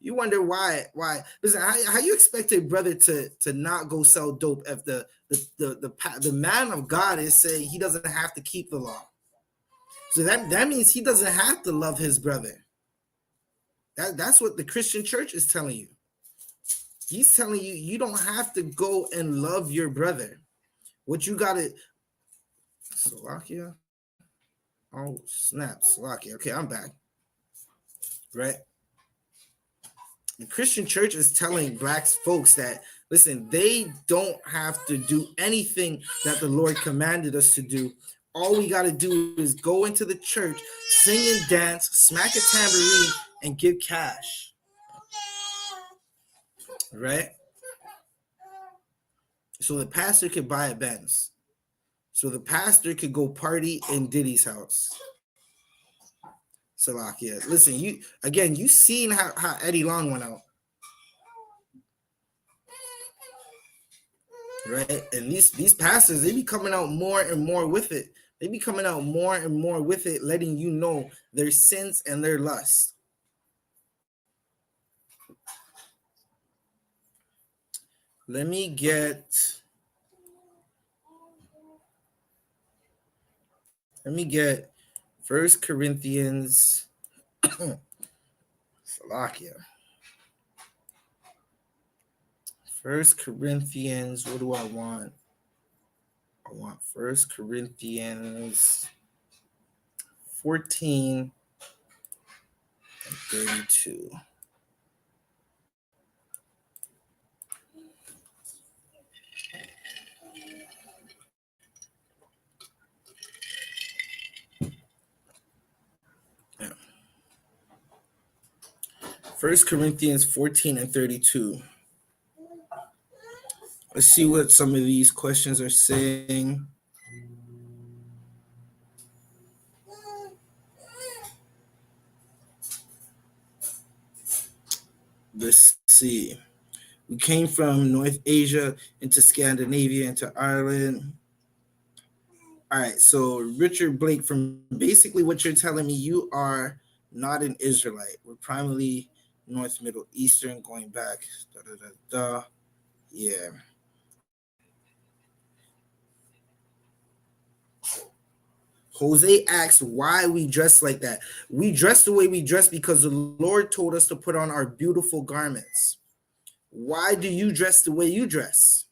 You wonder why? Listen, how you expect a brother to not go sell dope if the man of God is saying he doesn't have to keep the law? So that means he doesn't have to love his brother. That's what the Christian church is telling you. He's telling you you don't have to go and love your brother. What you got to, Slovakia? Oh, snap, Slovakia. Okay, I'm back. Right? The Christian church is telling Black folks that, listen, they don't have to do anything that the Lord commanded us to do. All we got to do is go into the church, sing and dance, smack a tambourine, and give cash. Right? So the pastor could buy a Benz. So the pastor could go party in Diddy's house. Salakia. Listen, you seen how Eddie Long went out. Right? And these pastors, they be coming out more and more with it. They be coming out more and more with it, letting you know their sins and their lust. Let me get 1 Corinthians Salakia. 1 Corinthians, what do I want? I want 1 Corinthians 14 and 32. Yeah. 1 Corinthians 14 and 32. Let's see what some of these questions are saying. Let's see. We came from North Asia into Scandinavia, into Ireland. All right, so Richard Blake, from basically what you're telling me, you are not an Israelite. We're primarily North Middle Eastern, going back. Yeah. Jose asked why we dress like that. We dress the way we dress because the Lord told us to put on our beautiful garments. Why do you dress the way you dress?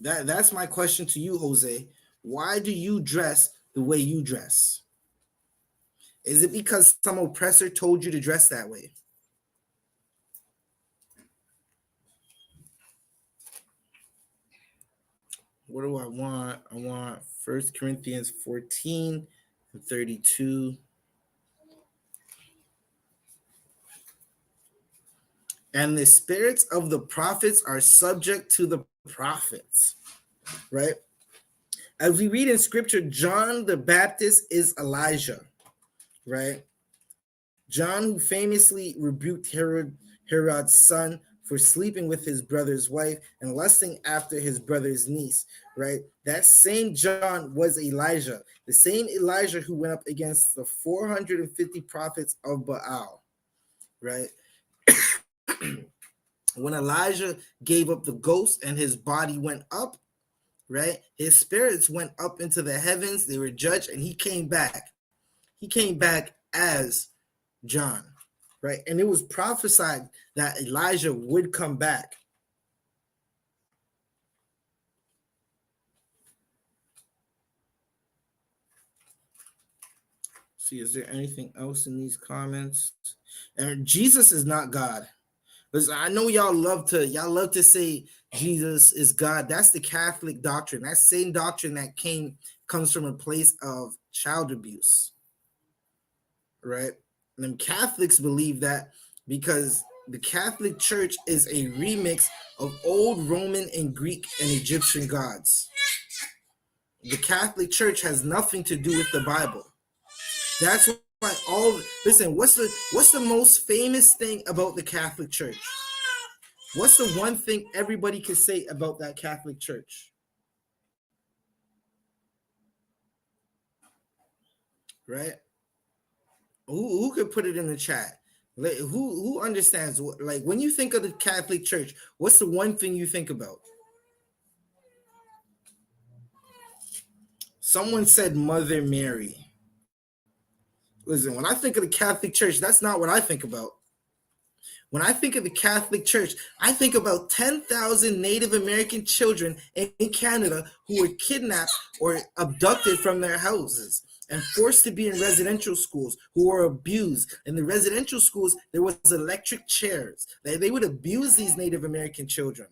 That's my question to you, Jose. Why do you dress the way you dress? Is it because some oppressor told you to dress that way? What do I want? I want 1 Corinthians 14 and 32. And the spirits of the prophets are subject to the prophets, right? As we read in scripture, John the Baptist is Elijah, right? John, who famously rebuked Herod's son for sleeping with his brother's wife and lusting after his brother's niece, right? That same John was Elijah, the same Elijah who went up against the 450 prophets of Baal, right? When Elijah gave up the ghost and his body went up, right? His spirits went up into the heavens. They were judged, and he came back. He came back as John, right? And it was prophesied that Elijah would come back. See, is there anything else in these comments? And Jesus is not God. Listen, I know y'all love to say Jesus is God. That's the Catholic doctrine. That same doctrine that comes from a place of child abuse, right? And them Catholics believe that because the Catholic Church is a remix of old Roman and Greek and Egyptian gods. The Catholic Church has nothing to do with the Bible. That's why what's the most famous thing about the Catholic Church? What's the one thing everybody can say about that Catholic Church? Right? Who could put it in the chat? Like, who understands what, like, when you think of the Catholic Church, what's the one thing you think about? Someone said Mother Mary. Listen, when I think of the Catholic Church, that's not what I think about. When I think of the Catholic Church, I think about 10,000 Native American children in Canada who were kidnapped or abducted from their houses and forced to be in residential schools, who were abused. In the residential schools, there was electric chairs. They would abuse these Native American children.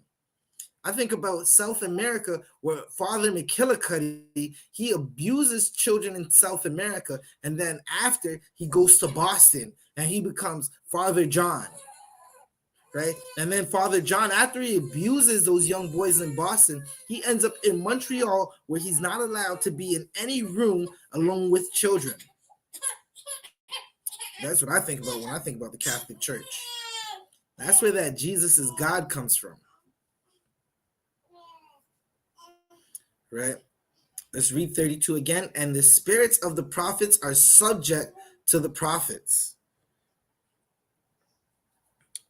I think about South America, where Father McKillicuddy, he abuses children in South America, and then after he goes to Boston and he becomes Father John. right? And then Father John, after he abuses those young boys in Boston, he ends up in Montreal, where he's not allowed to be in any room alone with children. That's what I think about when I think about the Catholic Church. That's where that Jesus is God comes from, right? Let's read 32 again. And the spirits of the prophets are subject to the prophets,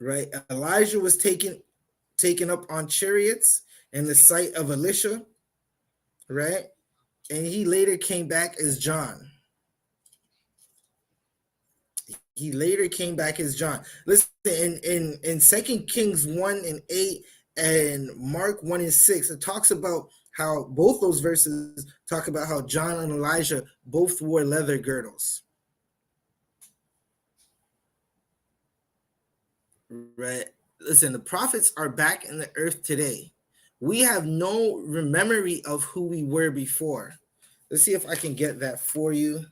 right? Elijah was taken up on chariots in the sight of Elisha, right? And he later came back as John. He later came back as John. Listen, in 2 Kings 1:8 and Mark 1:6, it talks about how both those verses talk about how John and Elijah both wore leather girdles. Right? Listen, the prophets are back in the earth today. We have no memory of who we were before. Let's see if I can get that for you.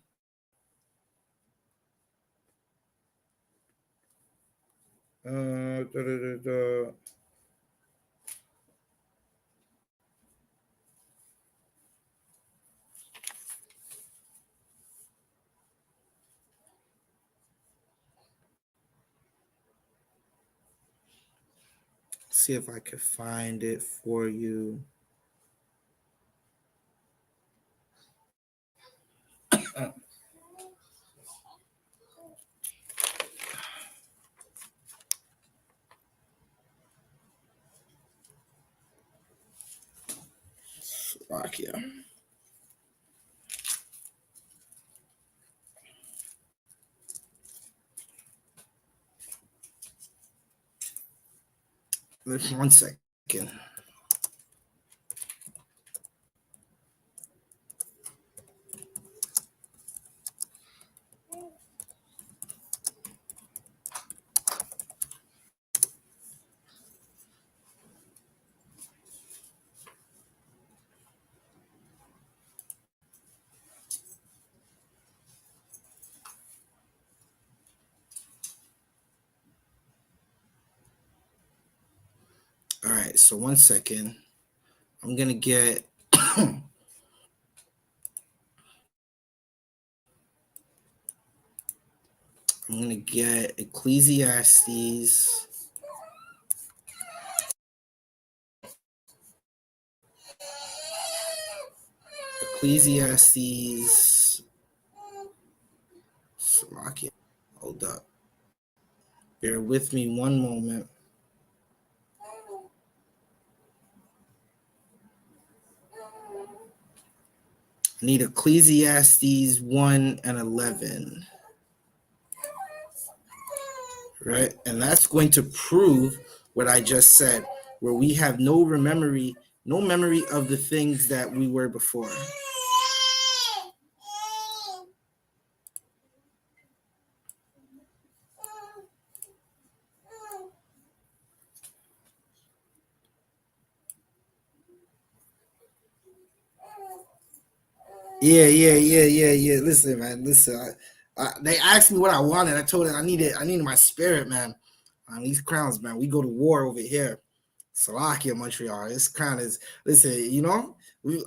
See if I can find it for you. Slovakia. One second. All right, so 1 second. I'm gonna get I'm gonna get Ecclesiastes. Slovakia. Hold up. Bear with me one moment. I need Ecclesiastes 1:11. Right? And that's going to prove what I just said, where we have no memory of the things that we were before. Yeah. Listen, man. Listen, they asked me what I wanted. I told them I needed my spirit, man. On these crowns, man. We go to war over here. Slovakia, Montreal. This crown is. Listen, you know,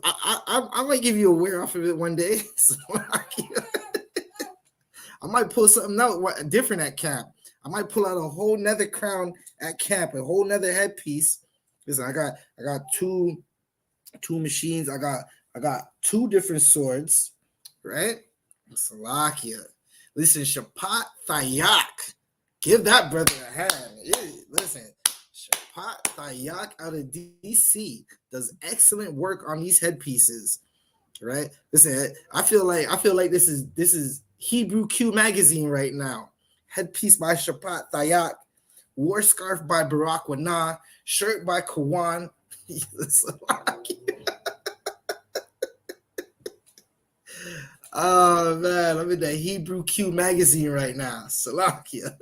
I might give you a wear off of it one day. Slovakia. I might pull something out different at camp. I might pull out a whole nether crown at camp, a whole nether headpiece. Listen, I got two machines. I got two different swords, right? Slovakia. Listen, Shapat Thayak. Give that brother a hand. Listen, Shapat Thayak out of DC does excellent work on these headpieces, right? Listen, I feel like this is Hebrew Q magazine right now. Headpiece by Shapat Thayak, war scarf by Barack Wana, shirt by Kawan. Oh man, I'm in the Hebrew Q magazine right now. Salakia.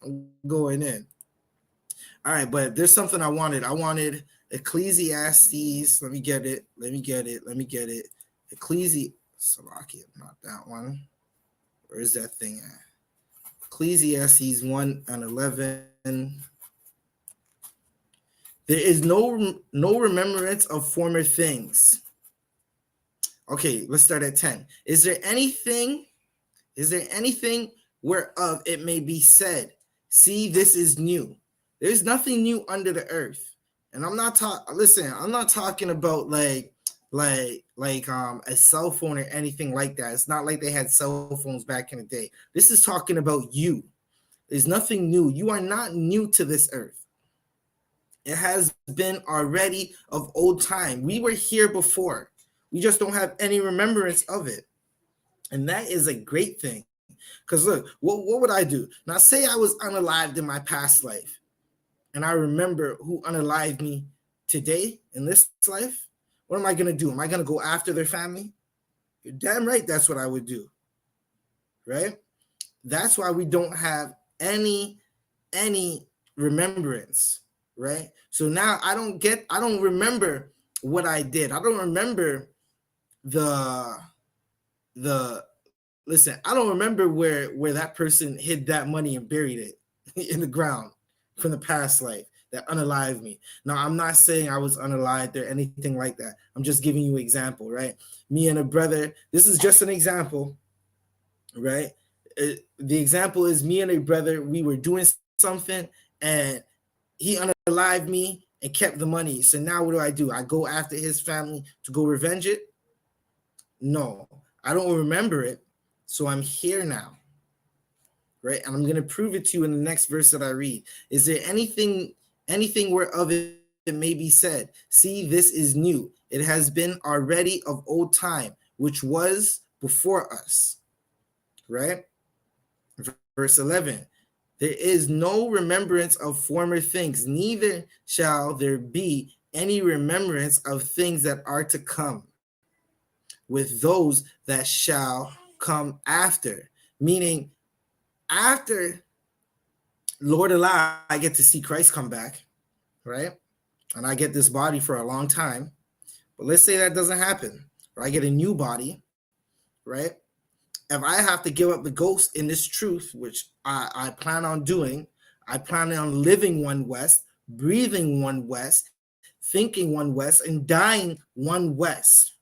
I'm going in. All right, but there's something I wanted. I wanted Ecclesiastes. Let me get it. Salakia, not that one. Where's that thing at? Ecclesiastes 1:11. There is no remembrance of former things. Okay, let's start at 10. Is there anything whereof it may be said, see, this is new? There's nothing new under the earth. And I'm not talking about like a cell phone or anything like that. It's not like they had cell phones back in the day. This is talking about you. There's nothing new. You are not new to this earth. It has been already of old time. We were here before. We just don't have any remembrance of it. And that is a great thing. Because look, what would I do? Now, say I was unalived in my past life, and I remember who unalived me today in this life. What am I going to do? Am I going to go after their family? You're damn right that's what I would do. Right? That's why we don't have any remembrance. Right? So now I don't remember what I did. I don't remember listen, I don't remember where that person hid that money and buried it in the ground from the past life that unalived me. Now, I'm not saying I was unalived or anything like that. I'm just giving you an example, right? Me and a brother, this is just an example, right? The example is me and a brother, we were doing something and he unalived me and kept the money. So now what do? I go after his family to go revenge it? No, I don't remember it. So I'm here now, right? And I'm going to prove it to you in the next verse that I read. Is there anything whereof it may be said, see, this is new. It has been already of old time, which was before us, right? Verse 11, there is no remembrance of former things, neither shall there be any remembrance of things that are to come with those that shall come after. Meaning, after Lord allow, I get to see Christ come back, right? And I get this body for a long time. But let's say that doesn't happen, or I get a new body, right? If I have to give up the ghost in this truth, which I plan on doing, I plan on living one West, breathing one West, thinking one West, and dying one West,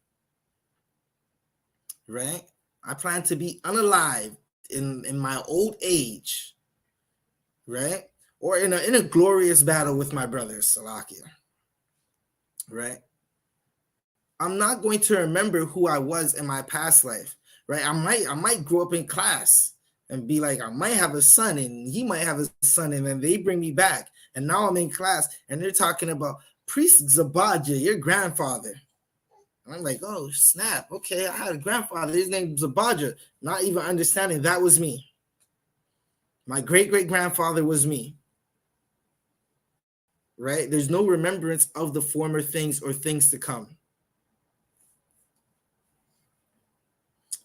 right? I plan to be unalived in my old age, right? Or in a glorious battle with my brothers, Salakia, right? I'm not going to remember who I was in my past life, right? I might grow up in class and be like, I might have a son and he might have a son, and then they bring me back. And now I'm in class and they're talking about Priest Zabadja, your grandfather. And I'm like, oh, snap. Okay, I had a grandfather. His name was Zabadja. Not even understanding that was me. My great-great-grandfather was me. Right? There's no remembrance of the former things or things to come.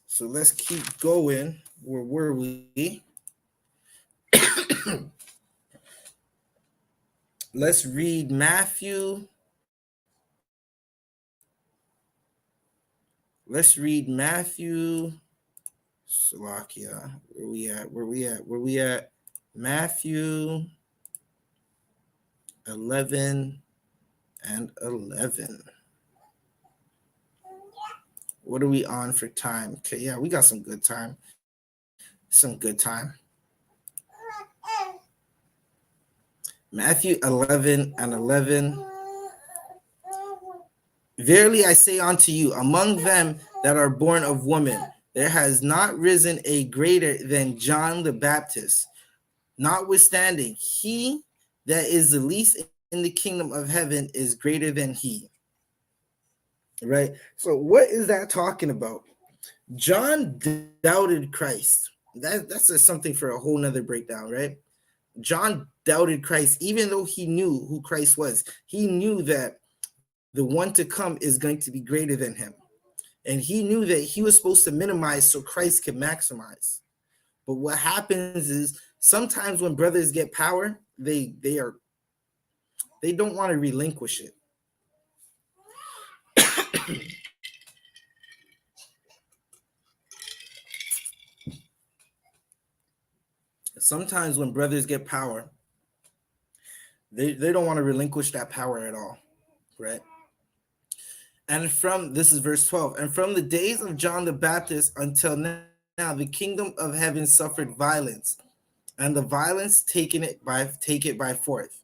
So let's keep going. Where were we? Let's read Matthew. Let's read Matthew. Salakia. Where we at? Matthew 11 and 11. What are we on for time? Okay, yeah, we got some good time. Matthew 11 and 11. Verily I say unto you, among them that are born of woman, there has not risen a greater than John the Baptist. Notwithstanding, he that is the least in the kingdom of heaven is greater than he. Right? So what is that talking about? John doubted Christ. That's something for a whole nother breakdown, right? John doubted Christ, even though he knew who Christ was. He knew that the one to come is going to be greater than him. And he knew that he was supposed to minimize so Christ could maximize. But what happens is sometimes when brothers get power, they don't want to relinquish it. Sometimes when brothers get power, They don't want to relinquish that power at all, right? And this is verse 12. And from the days of John the Baptist until now, the kingdom of heaven suffered violence, and the violence take it by force.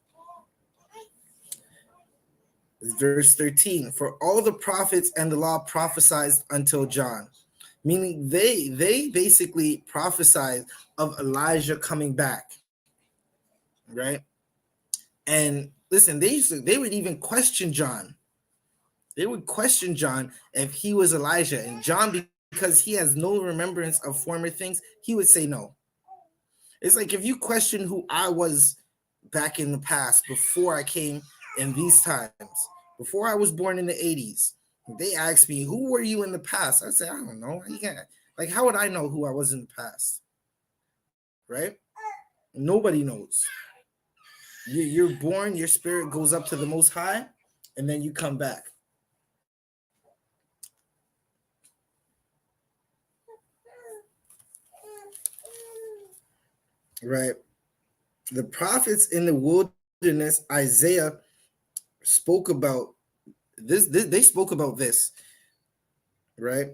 Verse 13. For all the prophets and the law prophesied until John, meaning they basically prophesied of Elijah coming back, right? And listen, they would even question John. They would question John if he was Elijah, and John, because he has no remembrance of former things, he would say no. It's like if you question who I was back in the past, before I came in these times, before I was born in the 80s, they asked me, who were you in the past? I say, I don't know. Like, how would I know who I was in the past? Right? Nobody knows. You're born, your spirit goes up to the Most High, and then you come back. Right? The prophets in the wilderness, Isaiah spoke about this. They spoke about this, right?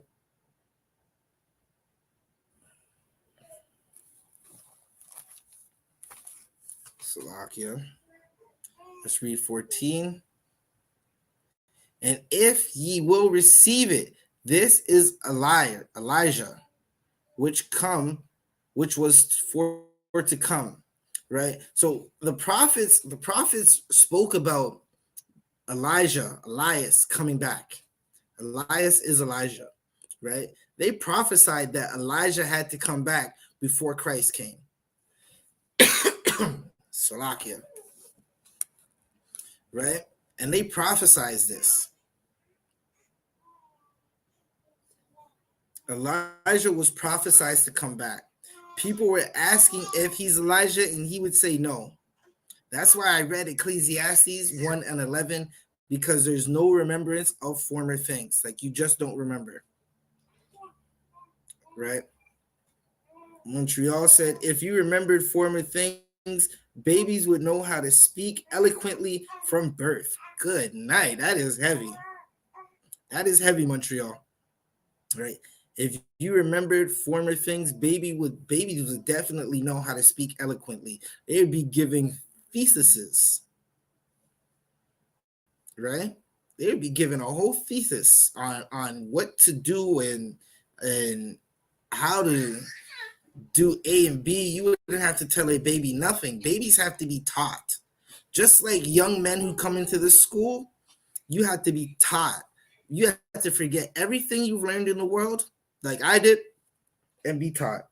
Salakia. Let's read 14. And if ye will receive it, this is Elijah, which was for to come, right? So the prophets spoke about Elias coming back. Elias is Elijah, right? They prophesied that Elijah had to come back before Christ came. Salakia. Right? And they prophesied this. Elijah was prophesied to come back. People were asking if he's Elijah, and he would say no. That's why I read Ecclesiastes 1 and 11, because there's no remembrance of former things. Like, you just don't remember. Right? Montreal said, if you remembered former things, babies would know how to speak eloquently from birth. Good night. That is heavy. That is heavy, Montreal. Right? If you remembered former things, babies would definitely know how to speak eloquently. They would be giving theses. Right? They would be giving a whole thesis on what to do and how to do A and B. You wouldn't have to tell a baby nothing. Babies have to be taught. Just like young men who come into the school, you have to be taught. You have to forget everything you've learned in the world, like I did, and be taught.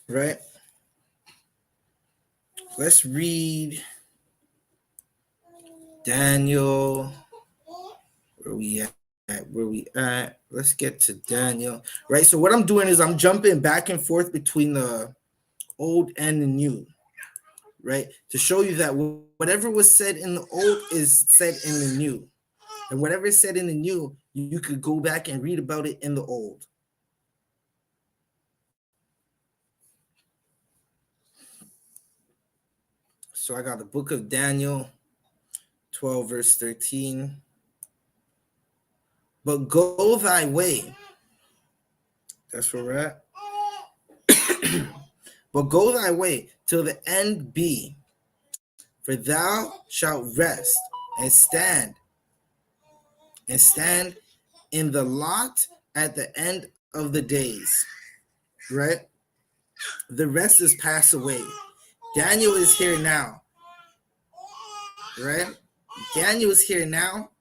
Right? Let's read Daniel. Where we at? Let's get to Daniel. Right? So what I'm doing is I'm jumping back and forth between the old and the new. Right? To show you that whatever was said in the old is said in the new. And whatever is said in the new, you could go back and read about it in the old. So I got the book of Daniel, 12 verse 13. But go thy way. That's where we're at. But go thy way till the end be. For thou shalt rest and stand in the lot at the end of the days. Right? The rest is passed away. Daniel is here now. Right? Daniel is here now.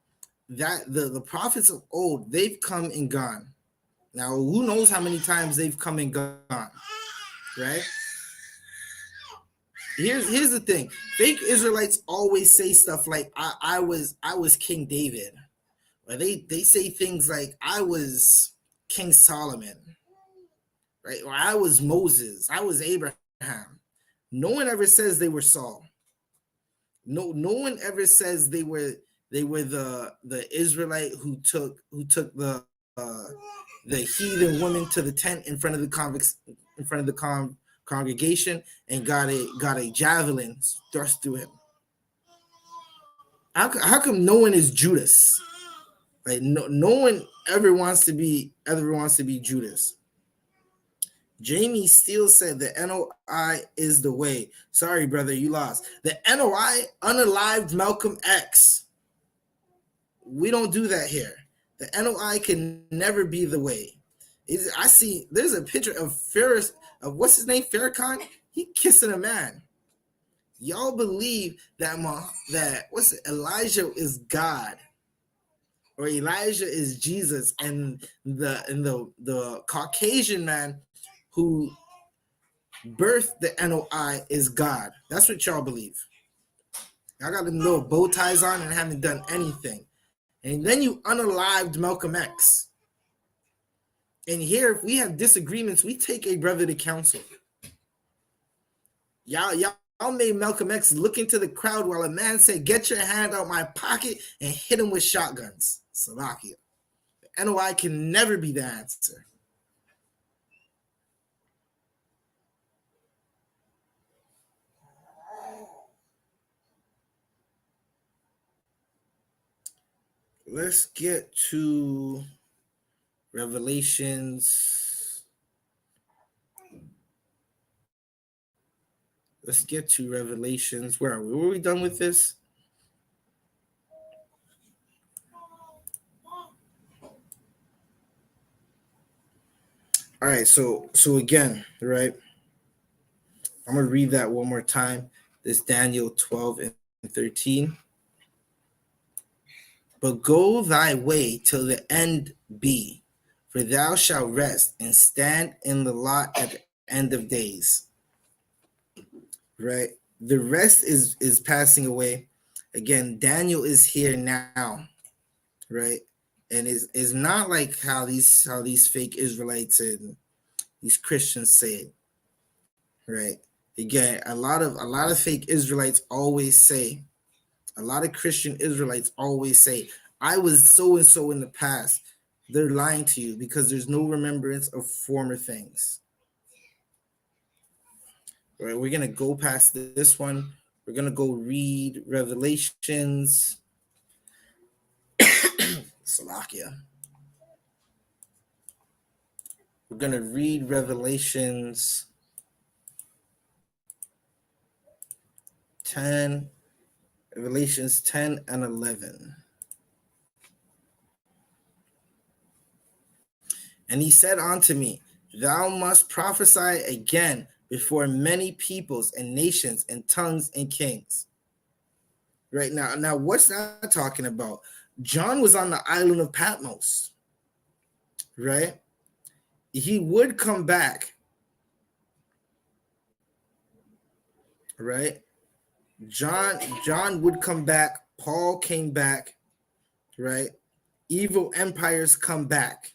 That the prophets of old, they've come and gone. Now, who knows how many times they've come and gone, right? Here's the thing. Fake Israelites always say stuff like, I was King David. Or they say things like, I was King Solomon, right? Or I was Moses, I was Abraham. No one ever says they were Saul. No one ever says they were the Israelite who took the heathen woman to the tent in front of the congregation and got a javelin thrust through him. How come no one is Judas? Like no one ever wants to be Judas. Jamie Steele said the NOI is the way. Sorry, brother, you lost. The NOI unalived Malcolm X. We don't do that here. The NOI can never be the way. I see there's a picture of what's his name? Farrakhan? He kissing a man. Y'all believe that Elijah is God, or Elijah is Jesus, and the Caucasian man who birthed the NOI is God. That's what y'all believe. Y'all got them little bow ties on and haven't done anything. And then you unalived Malcolm X. And here, if we have disagreements, we take a brother to counsel. Y'all made Malcolm X look into the crowd while a man said, "Get your hand out my pocket," and hit him with shotguns. Slovakia. The NOI can never be the answer. Let's get to Revelations. Where are we? Were we done with this? All right, so again, right? I'm going to read that one more time. This Daniel 12 and 13. But go thy way till the end be, for thou shalt rest and stand in the lot at the end of days. Right? The rest is passing away. Again, Daniel is here now, right? And it's not like how these fake Israelites and these Christians say it, right? Again, a lot of fake Israelites always say, a lot of Christian Israelites always say, "I was so and so in the past." They're lying to you because there's no remembrance of former things. All right, we're gonna go past this one. We're gonna go read Revelations. Slovakia. We're gonna read Revelations 10. Revelations 10 and 11. And he said unto me, "Thou must prophesy again before many peoples and nations and tongues and kings." Right now, what's that talking about? John was on the island of Patmos, right? He would come back, right? John would come back. Paul came back, right? Evil empires come back,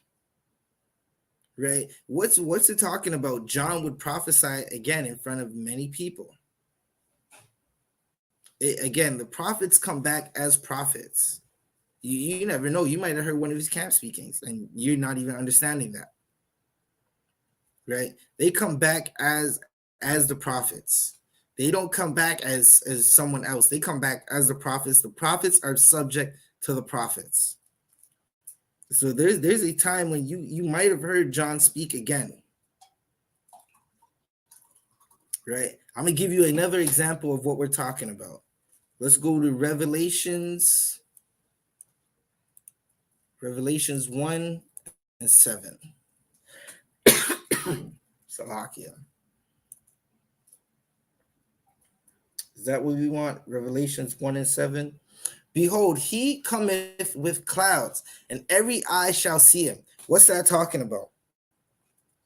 right? What's it talking about? John would prophesy again in front of many people. Again, the prophets come back as prophets. You never know. You might have heard one of his camp speakings, and you're not even understanding that, right? They come back as the prophets. They don't come back as someone else. They come back as the prophets. The prophets are subject to the prophets. So there's a time when you might have heard John speak again, right? I'm going to give you another example of what we're talking about. Let's go to Revelations 1 and 7. Slovakia. Is that what we want? Revelations 1 and 7. Behold, he cometh with clouds, and every eye shall see him. What's that talking about?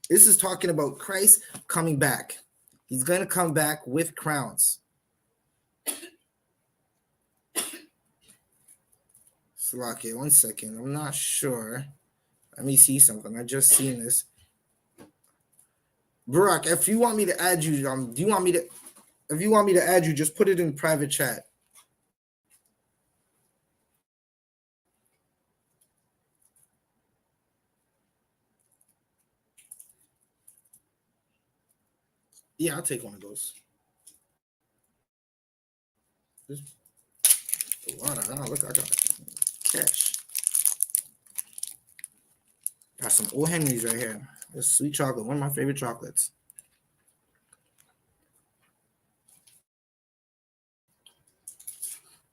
This is talking about Christ coming back. He's going to come back with crowns. Slovakia, 1 second. I'm not sure. Let me see something. I just seen this. Barak, if you want me to add you, if you want me to add you, just put it in private chat. Yeah, I'll take one of those. Just the water. Oh, look, I got cash. Got some old Henry's right here. This sweet chocolate, one of my favorite chocolates.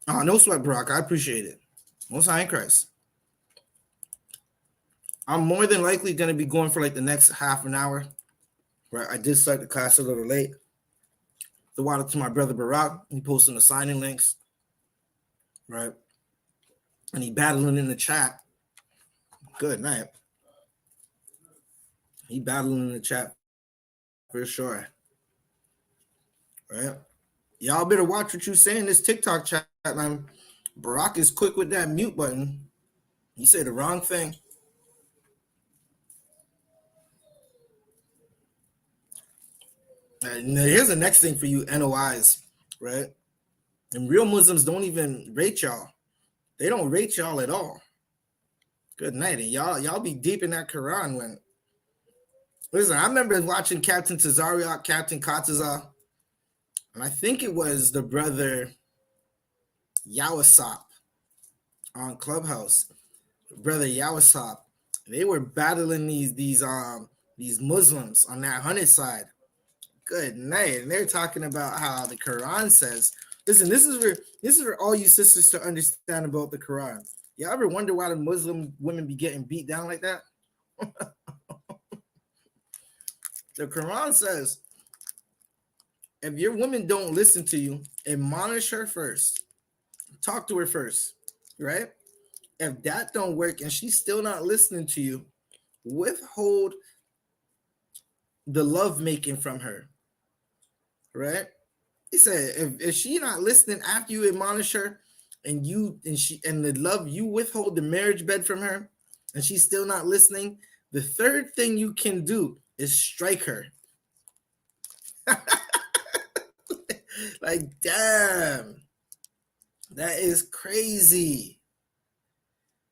Oh, no sweat, Brock. I appreciate it. Most high in Christ. I'm more than likely going to be going for like the next half an hour. Right, I did start the class a little late. The water to my brother Barack. He posting the signing links. Right. And he battling in the chat. Good night. He battling in the chat for sure. Right. Y'all better watch what you say in this TikTok chat, man. Barack is quick with that mute button. You say the wrong thing. And here's the next thing for you NOIs, right? And real Muslims don't even rate y'all. They don't rate y'all at all. Good night. And y'all be deep in that Quran when. Listen, I remember watching Captain Tazariak, Captain Kataza, and I think it was the brother Y.A.H.N.Na on Clubhouse. Brother Y.A.H.N.Na. They were battling these Muslims on that 100 side. Good night. And they're talking about how the Quran says, listen, this is for all you sisters to understand about the Quran. You ever wonder why the Muslim women be getting beat down like that? The Quran says, if your woman don't listen to you, admonish her first. Talk to her first, right? If that don't work and she's still not listening to you, withhold the love making from her, right? He said, if she not listening after you admonish her, and the love you withhold the marriage bed from her, and she's still not listening, the third thing you can do is strike her. Like, damn, that is crazy.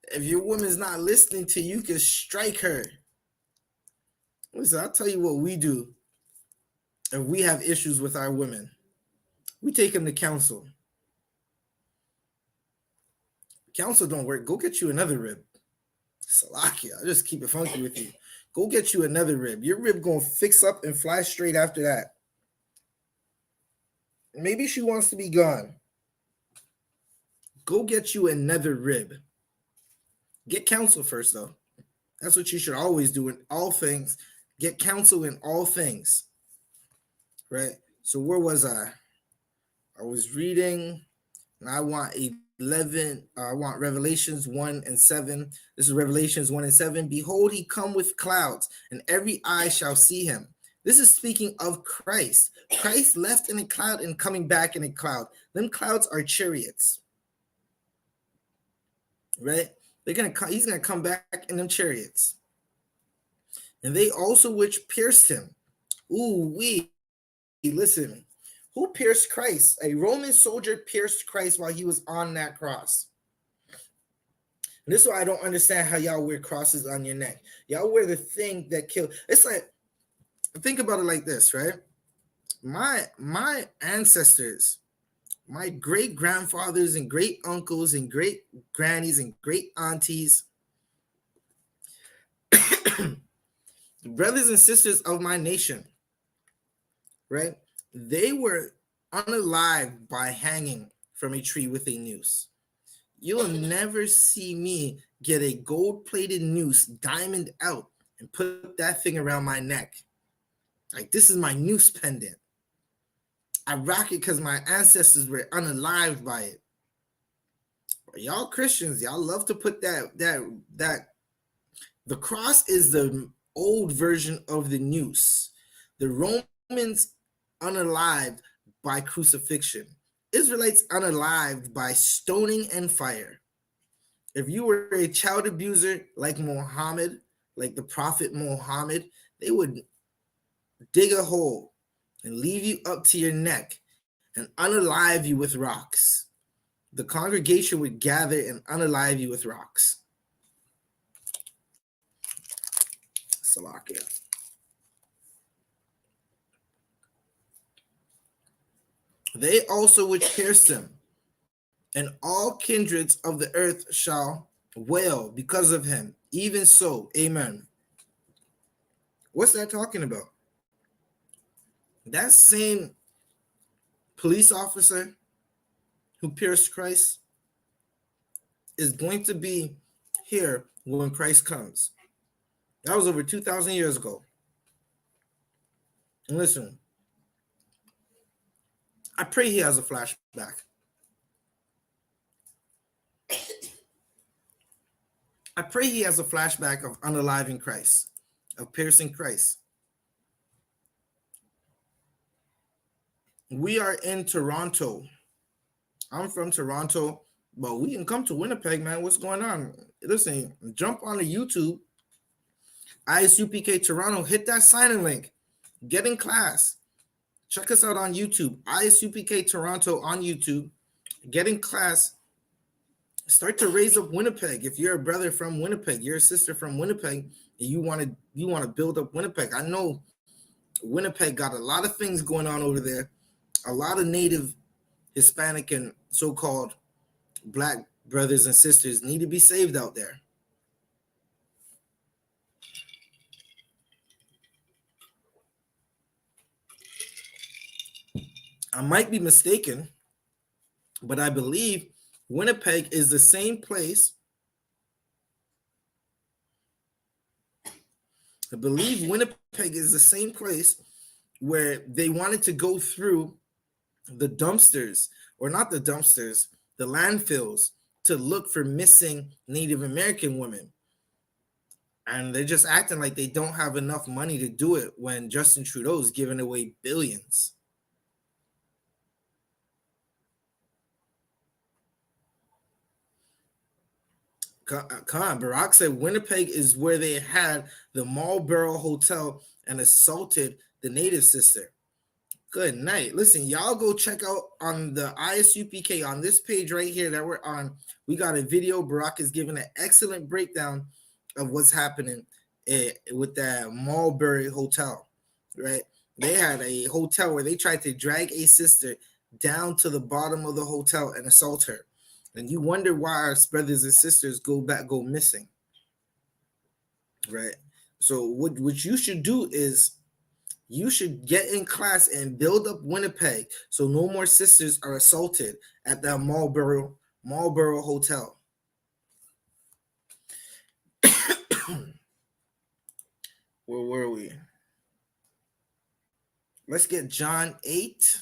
If your woman's not listening to you, you can strike her. Listen, I'll tell you what we do if we have issues with our women. We take them to counsel. Counsel don't work. Go get you another rib. Salakia, I just keep it funky with you. Go get you another rib. Your rib gonna fix up and fly straight after that. Maybe she wants to be gone. Go get you another rib. Get counsel first, though. That's what you should always do in all things. Get counsel in all things. Right? So where was I? I was reading, and I want 11. I want Revelations 1 and 7. This is Revelations 1 and 7. Behold, he come with clouds, and every eye shall see him. This is speaking of Christ. Christ left in a cloud and coming back in a cloud. Them clouds are chariots. Right? He's gonna come back in them chariots. And they also which pierced him. Listen. Who pierced Christ? A Roman soldier pierced Christ while he was on that cross. And this is why I don't understand how y'all wear crosses on your neck. Y'all wear the thing that killed. It's like, think about it like this, right? My ancestors, my great grandfathers and great uncles and great grannies and great aunties, the brothers and sisters of my nation, right? They were unalived by hanging from a tree with a noose. You'll never see me get a gold-plated noose, diamond out, and put that thing around my neck. Like, this is my noose pendant. I rock it because my ancestors were unalived by it. But y'all Christians, y'all love to put that. The cross is the old version of the noose. The Romans unalived by crucifixion. Israelites unalived by stoning and fire. If you were a child abuser like Muhammad, like the Prophet Muhammad, they would dig a hole and leave you up to your neck and unalive you with rocks. The congregation would gather and unalive you with rocks. Salakia. They also which pierced him, and all kindreds of the earth shall wail because of him. Even so, amen. What's that talking about? That same police officer who pierced Christ is going to be here when Christ comes. That was over 2,000 years ago. And listen, I pray he has a flashback. I pray he has a flashback of unaliving Christ, of piercing Christ. We are in Toronto. I'm from Toronto, but we can come to Winnipeg, man. What's going on? Listen, jump on the YouTube, I.S.U.P.K Toronto. Hit that sign-in link. Get in class. Check us out on YouTube, I.S.U.P.K Toronto on YouTube. Get in class. Start to raise up Winnipeg. If you're a brother from Winnipeg, you're a sister from Winnipeg, and you want to build up Winnipeg. I know Winnipeg got a lot of things going on over there. A lot of native, Hispanic, and so-called Black brothers and sisters need to be saved out there. I might be mistaken, but I believe Winnipeg is the same place. I believe Winnipeg is the same place where they wanted to go through the dumpsters, or not the dumpsters, the landfills, to look for missing Native American women. And they're just acting like they don't have enough money to do it when Justin Trudeau is giving away billions. Barack said Winnipeg is where they had the Marlborough Hotel and assaulted the native sister. Good night. Listen, y'all go check out on the I.S.U.P.K on this page right here that we're on. We got a video. Barack is giving an excellent breakdown of what's happening with that Marlborough Hotel, right? They had a hotel where they tried to drag a sister down to the bottom of the hotel and assault her. And you wonder why our brothers and sisters go missing, right? So what you should do is you should get in class and build up Winnipeg so no more sisters are assaulted at that Marlborough Hotel. Where were we? Let's get John 8.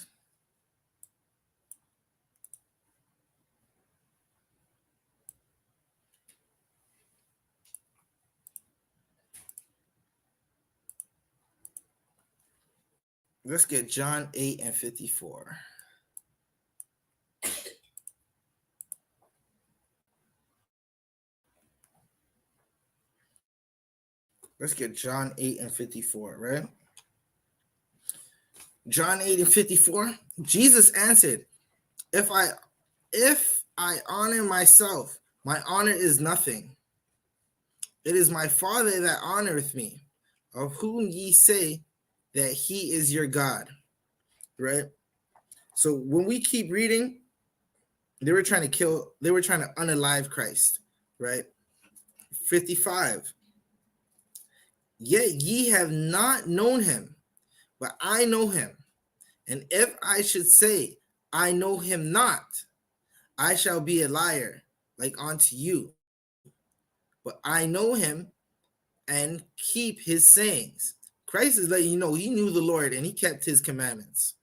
Let's get John 8 and 54. Let's get John 8 and 54, right? John 8 and 54. Jesus answered, If I honor myself, my honor is nothing. It is my Father that honoreth me, of whom ye say that he is your God, right? So when we keep reading, they were trying to unalive Christ, right? 55. Yet ye have not known him, but I know him. And if I should say, I know him not, I shall be a liar like unto you. But I know him and keep his sayings. Christ is letting you know he knew the Lord and he kept his commandments,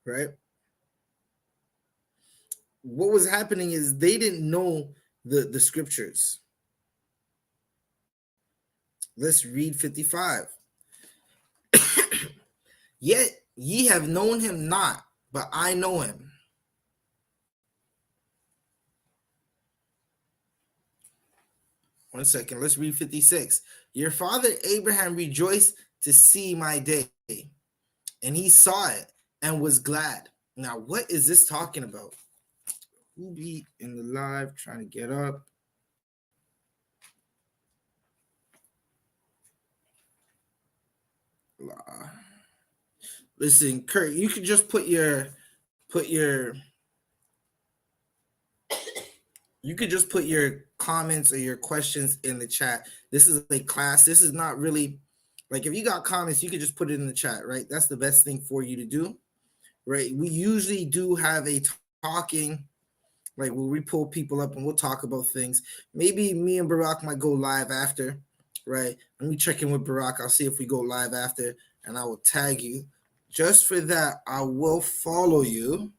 right? What was happening is they didn't know the scriptures. Let's read 55. Yet ye have known him not, but I know him. One second, let's read 56. Your father Abraham rejoiced to see my day, and he saw it and was glad. Now, what is this talking about? Who be in the live trying to get up? Listen, Kurt, you could just put your put your comments or your questions in the chat. This is a class. This is not really like, if you got comments, you could just put it in the chat, right? That's the best thing for you to do, right? We usually do have a talking, like where we pull people up and we'll talk about things. Maybe me and Barack might go live after, right? Let me check in with Barack. I'll see if we go live after, and I will tag you. Just for that, I will follow you.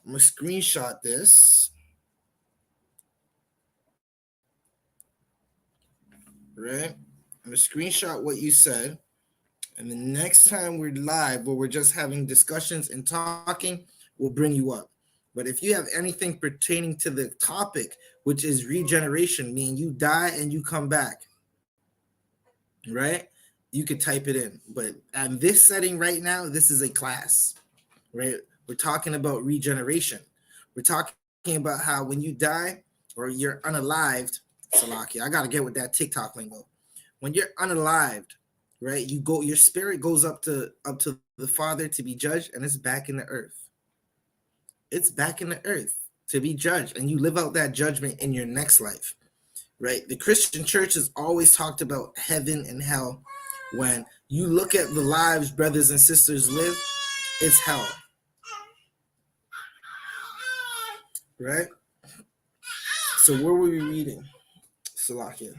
I'm going to screenshot this. Right? I'm going to screenshot what you said. And the next time we're live, where we're just having discussions and talking, we'll bring you up. But if you have anything pertaining to the topic, which is regeneration, meaning you die and you come back, right? You could type it in. But in this setting right now, this is a class, right? We're talking about regeneration. We're talking about how when you die or you're unalived, Salaki, I got to get with that TikTok lingo. When you're unalived, right, your spirit goes up to the Father to be judged, and it's back in the earth. It's back in the earth to be judged, and you live out that judgment in your next life, right? The Christian church has always talked about heaven and hell. When you look at the lives brothers and sisters live, it's hell, right? So where were we reading? Salakia.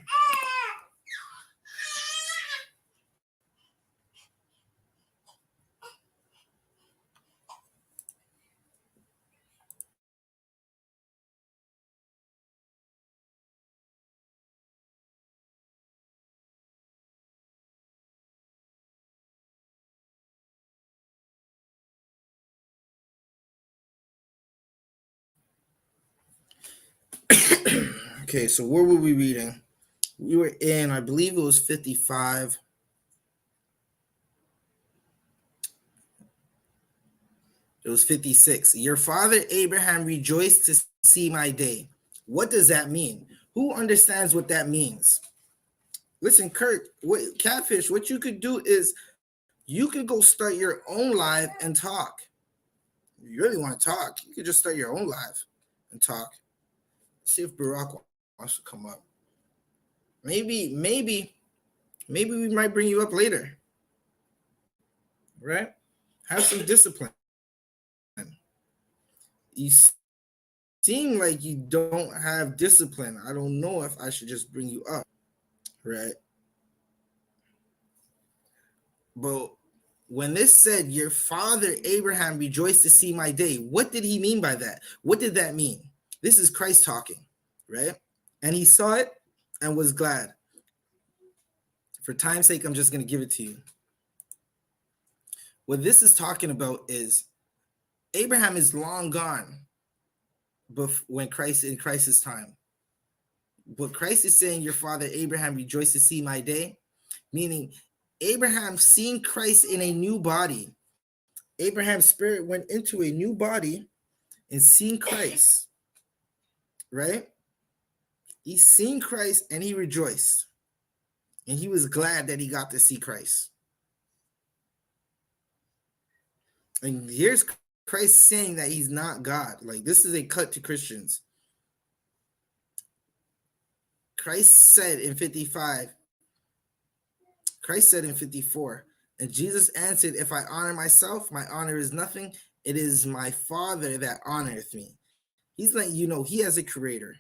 Okay, so where were we reading? We were in, I believe it was 55. It was 56. Your father Abraham rejoiced to see my day. What does that mean? Who understands what that means? Listen, Kurt, Catfish, what you could do is you could go start your own live and talk. If you really want to talk, you could just start your own live and talk. See if Barack wants to come up. Maybe we might bring you up later. Right? Have some discipline. You seem like you don't have discipline. I don't know if I should just bring you up. Right? But when this said, your father Abraham rejoiced to see my day, what did he mean by that? What did that mean? This is Christ talking, right? And he saw it and was glad. For time's sake, I'm just going to give it to you. What this is talking about is Abraham is long gone when in Christ's time. But Christ is saying, your father Abraham rejoiced to see my day, meaning Abraham seeing Christ in a new body. Abraham's spirit went into a new body and seeing Christ, right? He's seen Christ and he rejoiced. And he was glad that he got to see Christ. And here's Christ saying that he's not God. Like, this is a cut to Christians. Christ said in 55, Christ said in 54, and Jesus answered, if I honor myself, my honor is nothing. It is my Father that honoreth me. He's letting you know he has a creator.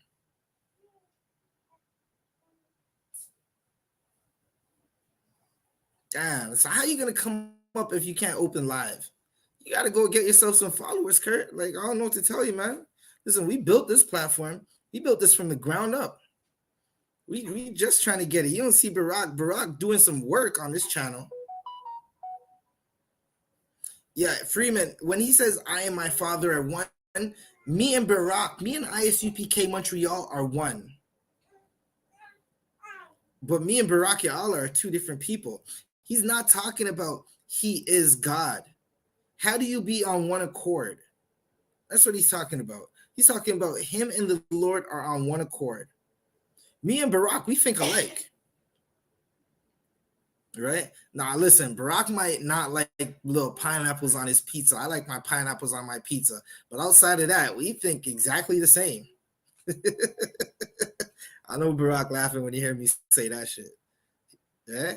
Damn, so how are you going to come up if you can't open live? You got to go get yourself some followers, Kurt. Like, I don't know what to tell you, man. Listen, we built this platform. We built this from the ground up. We just trying to get it. You don't see Barack doing some work on this channel. Yeah, Freeman, when he says, I and my father are one, me and Barack, me and I.S.U.P.K Montreal are one. But me and Barack Ya'ala are two different people. He's not talking about he is God. How do you be on one accord? That's what he's talking about. He's talking about him and the Lord are on one accord. Me and Barack, we think alike. Right? Now, listen, Barack might not like little pineapples on his pizza. I like my pineapples on my pizza. But outside of that, we think exactly the same. I know Barack laughing when you hear me say that shit. Yeah?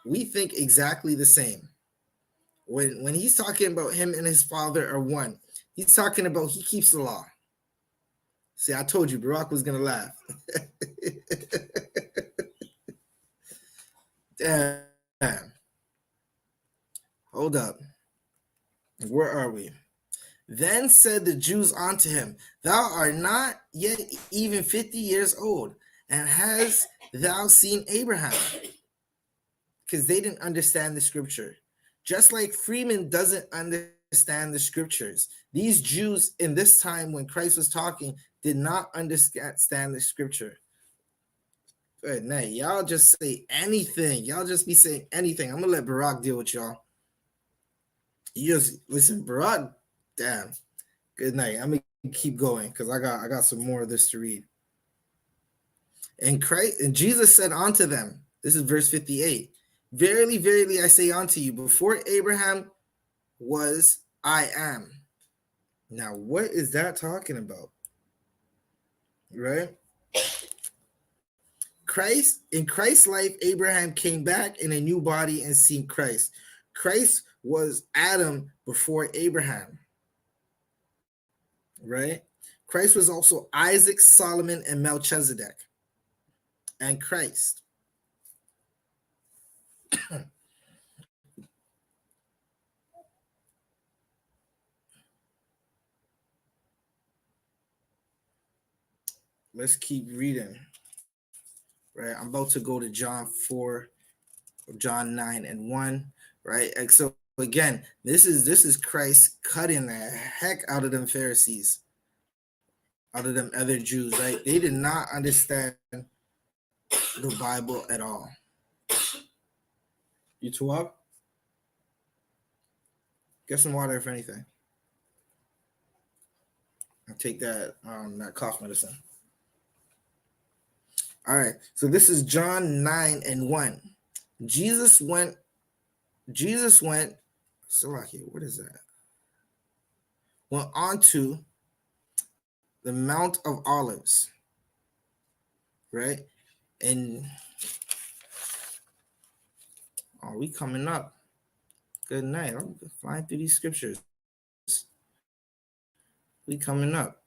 We think exactly the same. When he's talking about him and his father are one, he's talking about he keeps the law. See, I told you Barack was going to laugh. Damn. Hold up. Where are we? Then said the Jews unto him, Thou art not yet even 50 years old, and hast thou seen Abraham? Because they didn't understand the scripture. Just like Freeman doesn't understand the scriptures. These Jews in this time when Christ was talking did not understand the scripture. Good night. Y'all just say anything. Y'all just be saying anything. I'm going to let Barack deal with y'all. You just listen, Barack. Damn. Good night. I'm gonna keep going because I got some more of this to read. And Christ and Jesus said unto them, this is verse 58. Verily, verily, I say unto you, before Abraham was, I am. Now, what is that talking about? Right? Christ, in Christ's life, Abraham came back in a new body and seen Christ. Christ was Adam before Abraham. Right? Christ was also Isaac, Solomon, and Melchizedek. And Christ. Let's keep reading. Right? I'm about to go to John 4, John 9 and 1. Right? And so again, this is Christ cutting the heck out of them Pharisees, out of them other Jews, right? They did not understand the Bible at all. You two up? Get some water if anything. I'll take that cough medicine. All right, so this is John 9 and 1. Jesus went, Salaki, what is that? Went on to the Mount of Olives, right? And we coming up. Good night. I'm flying through these scriptures. We coming up.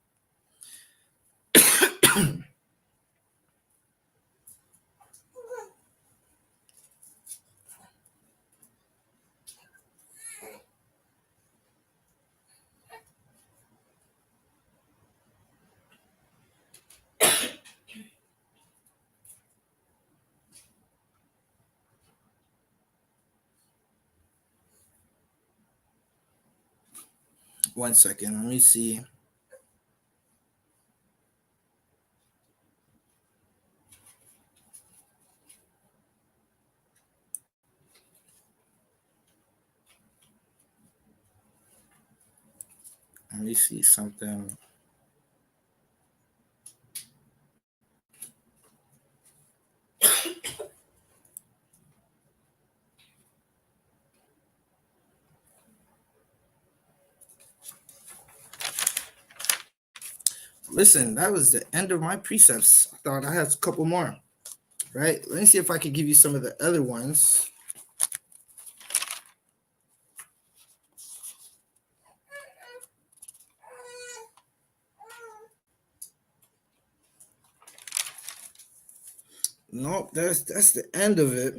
One second. Let me see. Let me see something. Listen, that was the end of my precepts. I thought I had a couple more. Right? Let me see if I could give you some of the other ones. Nope, that's the end of it.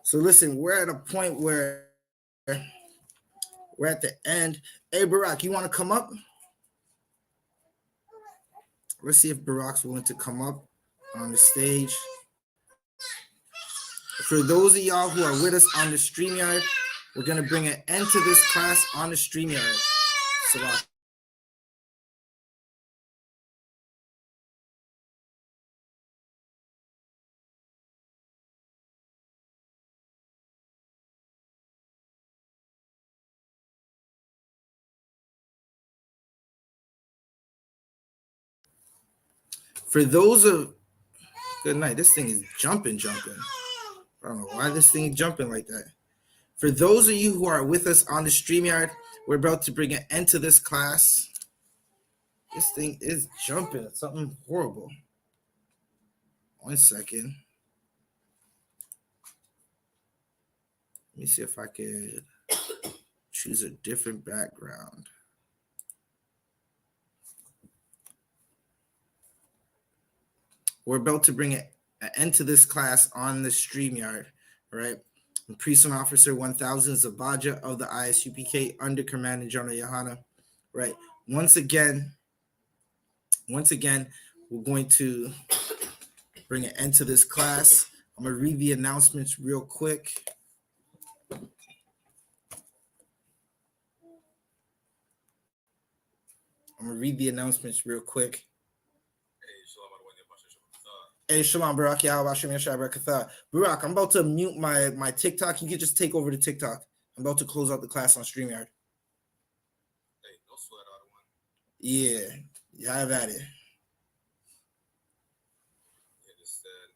So listen, we're at a point where we're at the end. Hey, Barack, you want to come up? Let's see if Barack's willing to come up on the stage. For those of y'all who are with us on the StreamYard, we're going to bring an end to this class on the StreamYard. So, for those of good night, this thing is jumping. I don't know why this thing is jumping like that. For those of you who are with us on the StreamYard, we're about to bring an end to this class. This thing is jumping. It's something horrible. 1 second. Let me see if I could choose a different background. We're about to bring an end to this class on the StreamYard, right? Priest and Officer 1000 Zabaja of the I.S.U.P.K under Commander General YAHANNA, right? Once again, we're going to bring an end to this class. I'm going to read the announcements real quick. Hey, Shalom, Barak, Yahweh, Barak, I'm about to mute my TikTok. You can just take over the TikTok. I'm about to close out the class on StreamYard. Hey, no sweat out of one. Yeah, have at it. It is said,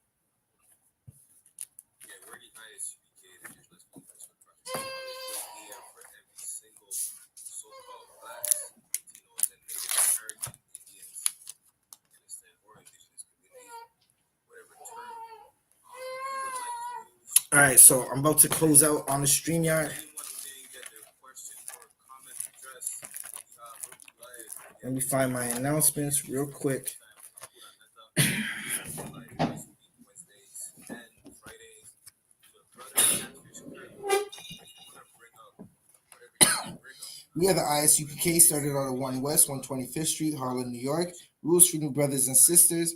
yeah, we're the I.S.U.P.K, the Israelite Special Project. Always here for every single so-called blacks, Latinos, and Native American Indians, understand, or indigenous community, whatever term you would like to use. All right, so I'm about to close out on the StreamYard. Anyone who didn't get their question or comment addressed, we'll be live. Let me find my announcements real quick. We are the I.S.U.P.K, started on 1 West, 125th Street, Harlem, New York. Rules for new brothers and sisters.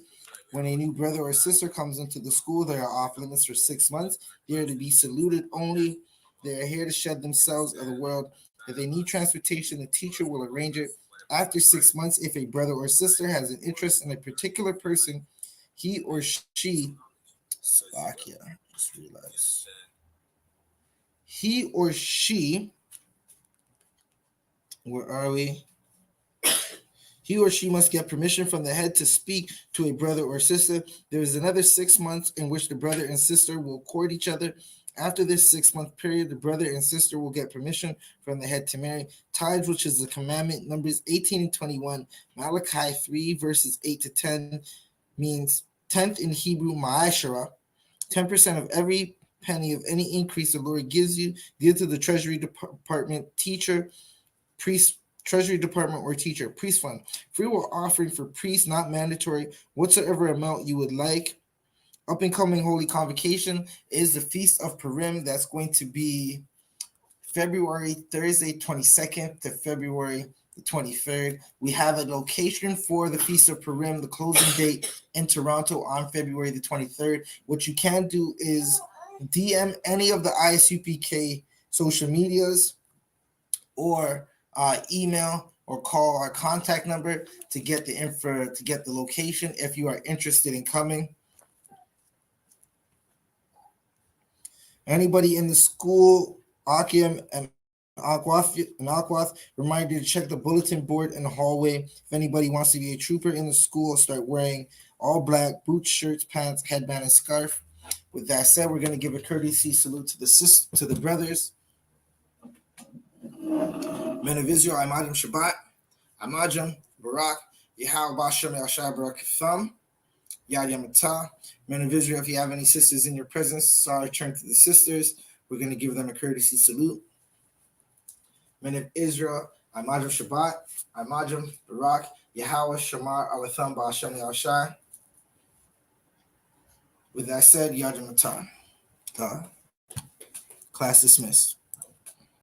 When a new brother or sister comes into the school, they are off limits for 6 months. They are to be saluted only. They are here to shed themselves of the world. If they need transportation, the teacher will arrange it. After 6 months, if a brother or sister has an interest in a particular person, he or she, Slovakia, just realized, he or she, where are we? He or she must get permission from the head to speak to a brother or sister. There is another 6 months in which the brother and sister will court each other. After this 6-month period, the brother and sister will get permission from the head to marry. Tithes, which is the commandment, Numbers 18 and 21, Malachi 3, verses 8 to 10, means 10th in Hebrew, ma'ashara, 10% of every penny of any increase the Lord gives you, give to the Treasury Department, teacher, priest, Treasury Department or teacher, priest fund. Free will offering for priests, not mandatory, whatsoever amount you would like. Up and coming Holy Convocation is the Feast of Purim. That's going to be Thursday 22nd to February the 23rd. We have a location for the Feast of Purim, the closing date in Toronto on February the 23rd. What you can do is DM any of the I.S.U.P.K social medias or email or call our contact number to get the info, to get the location if you are interested in coming. Anybody in the school, Akim and Aquath, reminder to check the bulletin board in the hallway. If anybody wants to be a trooper in the school, start wearing all black boots, shirts, pants, headband, and scarf. With that said, we're going to give a courtesy salute to the brothers. Men of Israel, Imajim Shabbat, Imajim, Barak, Yahweh Bashem El Shai Barak Thumb, Yad Yamatah. Men of Israel, if you have any sisters in your presence, sorry, turn to the sisters. We're going to give them a courtesy salute. Men of Israel, Imajim Shabbat, Imajim, Barak, Yahweh Shamar Alatham Bashem El Shai. With that said, Yad Yamatah. Class dismissed.